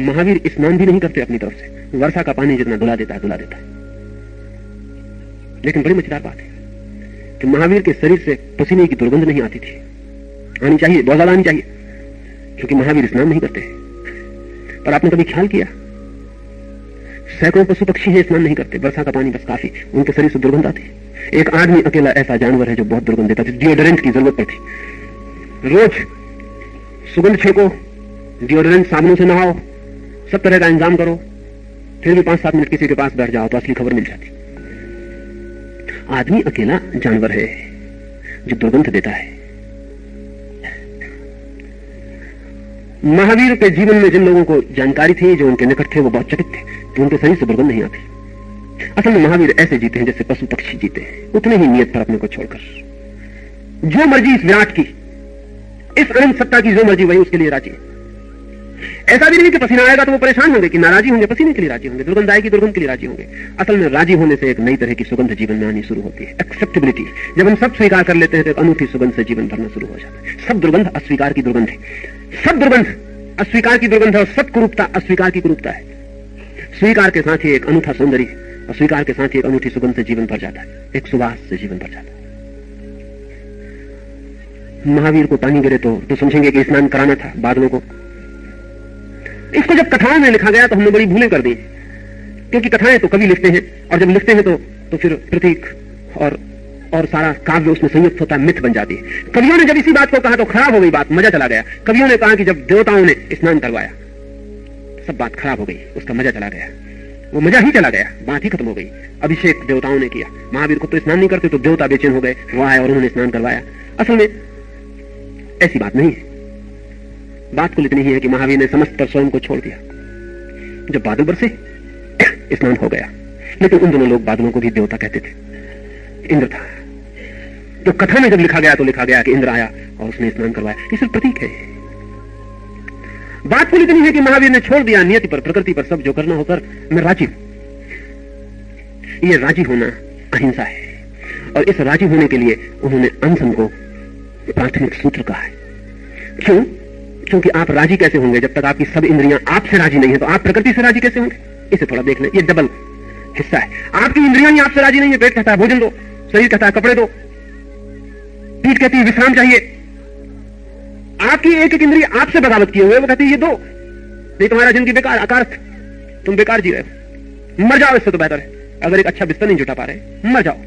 महावीर स्नान भी नहीं करते अपनी तरफ से, वर्षा का पानी जितना धुला देता है। लेकिन बड़ी मजेदार बात है कि महावीर के शरीर से पसीने की दुर्गंध नहीं आती थी। आनी चाहिए, बहुत ज्यादा आनी चाहिए, क्योंकि महावीर स्नान नहीं करते। पर आपने कभी ख्याल किया, सैकड़ों पशु पक्षी हैं स्नान नहीं करते, वर्षा का पानी बस काफी, उनके शरीर से दुर्गंध आती। एक आदमी अकेला ऐसा जानवर है जो बहुत दुर्गंध देता है, डिओड्रेंट की जरूरत पड़ती। रोज सुगंध छिड़को, डिओड्रेंट साबुनों से नहाओ, सब तरह का इंतजाम करो, फिर भी 5-7 मिनट किसी के पास बैठ जाओ तो असली खबर मिल जाती। आदमी अकेला जानवर है जो दुर्गंध देता है। महावीर के जीवन में जिन लोगों को जानकारी थी, जो उनके निकट थे, वो बहुत चकित थे कि उनके शरीर से दुर्गंध नहीं आती। असल में महावीर ऐसे जीते हैं जैसे पशु पक्षी जीते हैं, उतने ही नियत पर अपने को छोड़कर। जो मर्जी इस विराट की, इस अनंत सत्ता की जो मर्जी, वही उसके लिए राजी। ऐसा भी नहीं कि पसीना आएगा तो वो परेशान होंगे, कि नाराजी होंगे, पसीने के लिए राजी होंगे, दुर्गंध आएगी दुर्गंध के लिए राजी होंगे। असल में राजी होने से एक नई तरह की सुगंध जीवन में आनी शुरू होती है, एक्सेप्टेबिलिटी। जब हम सब स्वीकार कर लेते हैं तो एक अनूठी सुगंध से जीवन भरना शुरू हो जाता है। सब दुर्गंध अस्वीकार की दुर्गंध है, सब दुर्गंध अस्वीकार की दुर्गंध है, और सब कुरूपता अस्वीकार की कुरूपता है। स्वीकार के साथ ही एक अनूठा सौंदर्य, और स्वीकार के साथ ही एक अनूठी सुगंध से जीवन भर जाता है, एक सुवास से जीवन भर जाता है। महावीर को पानी गिरे तो समझेंगे कि स्नान कराना था बादलों को। इसको जब कथाओं में लिखा गया तो हमने बड़ी भूलें कर दी, क्योंकि कथाएं तो कवि लिखते हैं, और जब लिखते हैं तो फिर प्रतीक और सारा काव्य उसमें संयुक्त होता है, मिथ बन जाती है। कवियों ने जब इसी बात को कहा तो खराब हो गई बात, मजा चला गया। कवियों ने कहा कि जब देवताओं ने स्नान करवाया, सब बात खराब हो गई, उसका मजा चला गया, वो मजा ही चला गया, बात ही खत्म हो गई। अभिषेक देवताओं ने किया, महावीर को तो स्नान नहीं करते, तो देवता बेचैन हो गए, वो आए और उन्होंने स्नान करवाया। असल में ऐसी बात नहीं है। बात कुल इतनी ही है कि महावीर ने समस्त पर स्वयं को छोड़ दिया। जब बादल बरसे स्नान हो गया, लेकिन उन दोनों लोग बादलों को भी देवता कहते थे, इंद्र था। तो कथा में जब लिखा गया तो लिखा गया कि इंद्र आया और उसने स्नान करवाया। ये सिर्फ प्रतीक है। बात कुल इतनी है कि महावीर ने छोड़ दिया नियति पर, प्रकृति पर, सब जो करना होकर मैं राजी हूं। ये राजी होना अहिंसा है, और इस राजी होने के लिए उन्होंने अनशन को प्राथमिक सूत्र कहा है। क्यों? क्योंकि आप राजी कैसे होंगे जब तक आपकी सब इंद्रियां आपसे राजी नहीं है, तो आप प्रकृति से राजी कैसे होंगे? इसे थोड़ा देख लें, ये डबल हिस्सा है। आपकी इंद्रियां ही आपसे राजी नहीं है। पेट कहता है भोजन दो, शरीर कहता है कपड़े दो, पीठ कहती है विश्राम चाहिए। आपकी एक एक इंद्रिय आपसे बगावत किए हुए, वो कहती है ये दो, नहीं तुम्हारा जिंदगी बेकार, अकारथ, तुम बेकार जी रहे हो, मर जाओ, इससे तो बेहतर है। अगर एक अच्छा बिस्तर नहीं जुटा पा रहे, मर जाओ।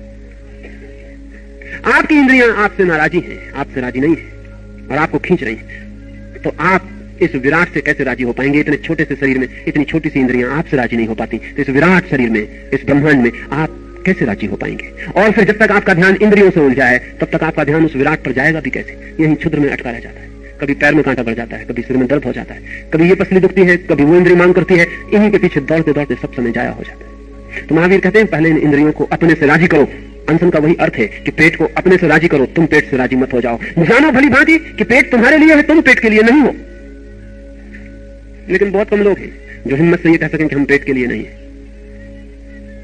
आपकी इंद्रियां आपसे नाराजी हैं, आपसे राजी नहीं है, और आपको खींच रही हैं। तो आप इस विराट से कैसे राजी हो पाएंगे? इतने छोटे से शरीर में इतनी छोटी सी इंद्रियां आपसे राजी नहीं हो पाती, तो इस विराट शरीर में, इस ब्रह्मांड में आप कैसे राजी हो पाएंगे? और फिर जब तक आपका ध्यान इंद्रियों से उलझा है, तब तक आपका ध्यान उस विराट पर जाएगा भी कैसे? यही क्षुद्र में अटका रह जाता है। कभी पैर में कांटा बढ़ जाता है, कभी सिर में दर्द हो जाता है, कभी ये पसली दुखती है, कभी वो इंद्रिय मांग करती है। इन्हीं के पीछे दौड़ते दौड़ते सब समय जाया हो जाता है। तो महावीर कहते हैं पहले इन इंद्रियों को अपने से राजी करो। अनशन का वही अर्थ है कि पेट को अपने से राजी करो, तुम पेट से राजी मत हो जाओ। जानो भली भांति कि पेट तुम्हारे लिए है, तुम पेट के लिए नहीं हो। लेकिन बहुत कम लोग हैं जो हिम्मत से ये कह सकें कि हम पेट के लिए नहीं है।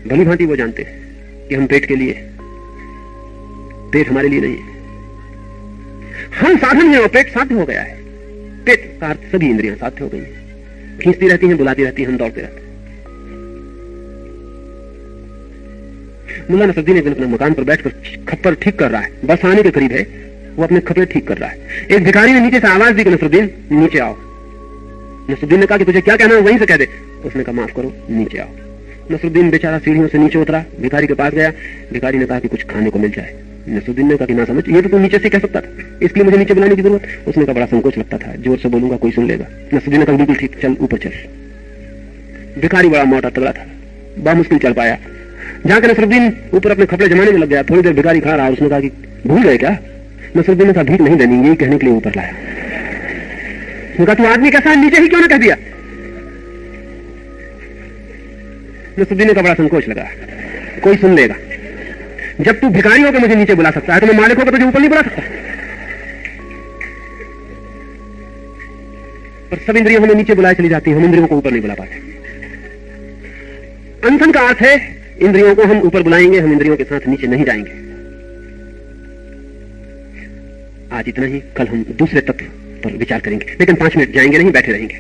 भली भांति वो जानते हैं कि हम पेट के लिए, पेट हमारे लिए नहीं है। हम साधन हैं और पेट साध्य हो गया है। पेट का अर्थ सभी इंद्रियां साध्य हो गई हैं, खींचती रहती हैं, बुलाती रहती हैं, हम दौड़ते रहते हैं। मुल्ला नसरुद्दीन एक दिन अपने मकान पर बैठकर खप्पर ठीक कर रहा है, बस आने के करीब है, वो अपने खप्पर ठीक कर रहा है। एक भिखारी ने नीचे से आवाज दी कि नसरुद्दीन नीचे आओ। नसरुद्दीन ने कहा कि तुझे क्या कहना है वहीं से कह दे। उसने कहा माफ करो, नीचे आओ। नसरुद्दीन बेचारा सीढ़ियों से नीचे उतरा, भिखारी के पास गया। भिखारी ने कहा कि कुछ खाने को मिल जाए। नसरुद्दीन ने कहा कि ना समझ, ये तो तू नीचे से कह सकता था, इसलिए मुझे नीचे बुलाने की जरूरत। उसने कहा बड़ा संकोच लगता था, जोर से बोलूंगा कोई सुन लेगा। नसरुद्दीन ने कहा बिल्कुल ठीक, चल ऊपर चल। भिखारी बड़ा मोटा तगड़ा था, बड़ा मुश्किल चल पाया। जाकर नसरुद्दीन ऊपर अपने कपड़े जमाने में लग गया। थोड़ी देर भिखारी खा रहा, उसने कहा कि भूल गए क्या? नसरुद्दीन ने कहा भीख नहीं देनी, यही कहने के लिए ऊपर लाया। उसने कहा तू आदमी कैसा है, नीचे ही क्यों ना कह दिया? नसरुद्दीन ने कहा बड़ा संकोच लगा, कोई सुन लेगा। जब तू भिखारी होकर मुझे नीचे बुला सकता है, तो मैं मालिक होकर तुझे ऊपर नहीं बुला सकता। पर सब इंद्रियों हमें नीचे बुलाए चली जाती है, हम इंद्रियों को ऊपर नहीं बुला पाते। अनशन का अर्थ है इंद्रियों को हम ऊपर बुलाएंगे, हम इंद्रियों के साथ नीचे नहीं जाएंगे। आज इतना ही, कल हम दूसरे तत्व पर विचार करेंगे, लेकिन 5 मिनट जाएंगे नहीं, बैठे रहेंगे।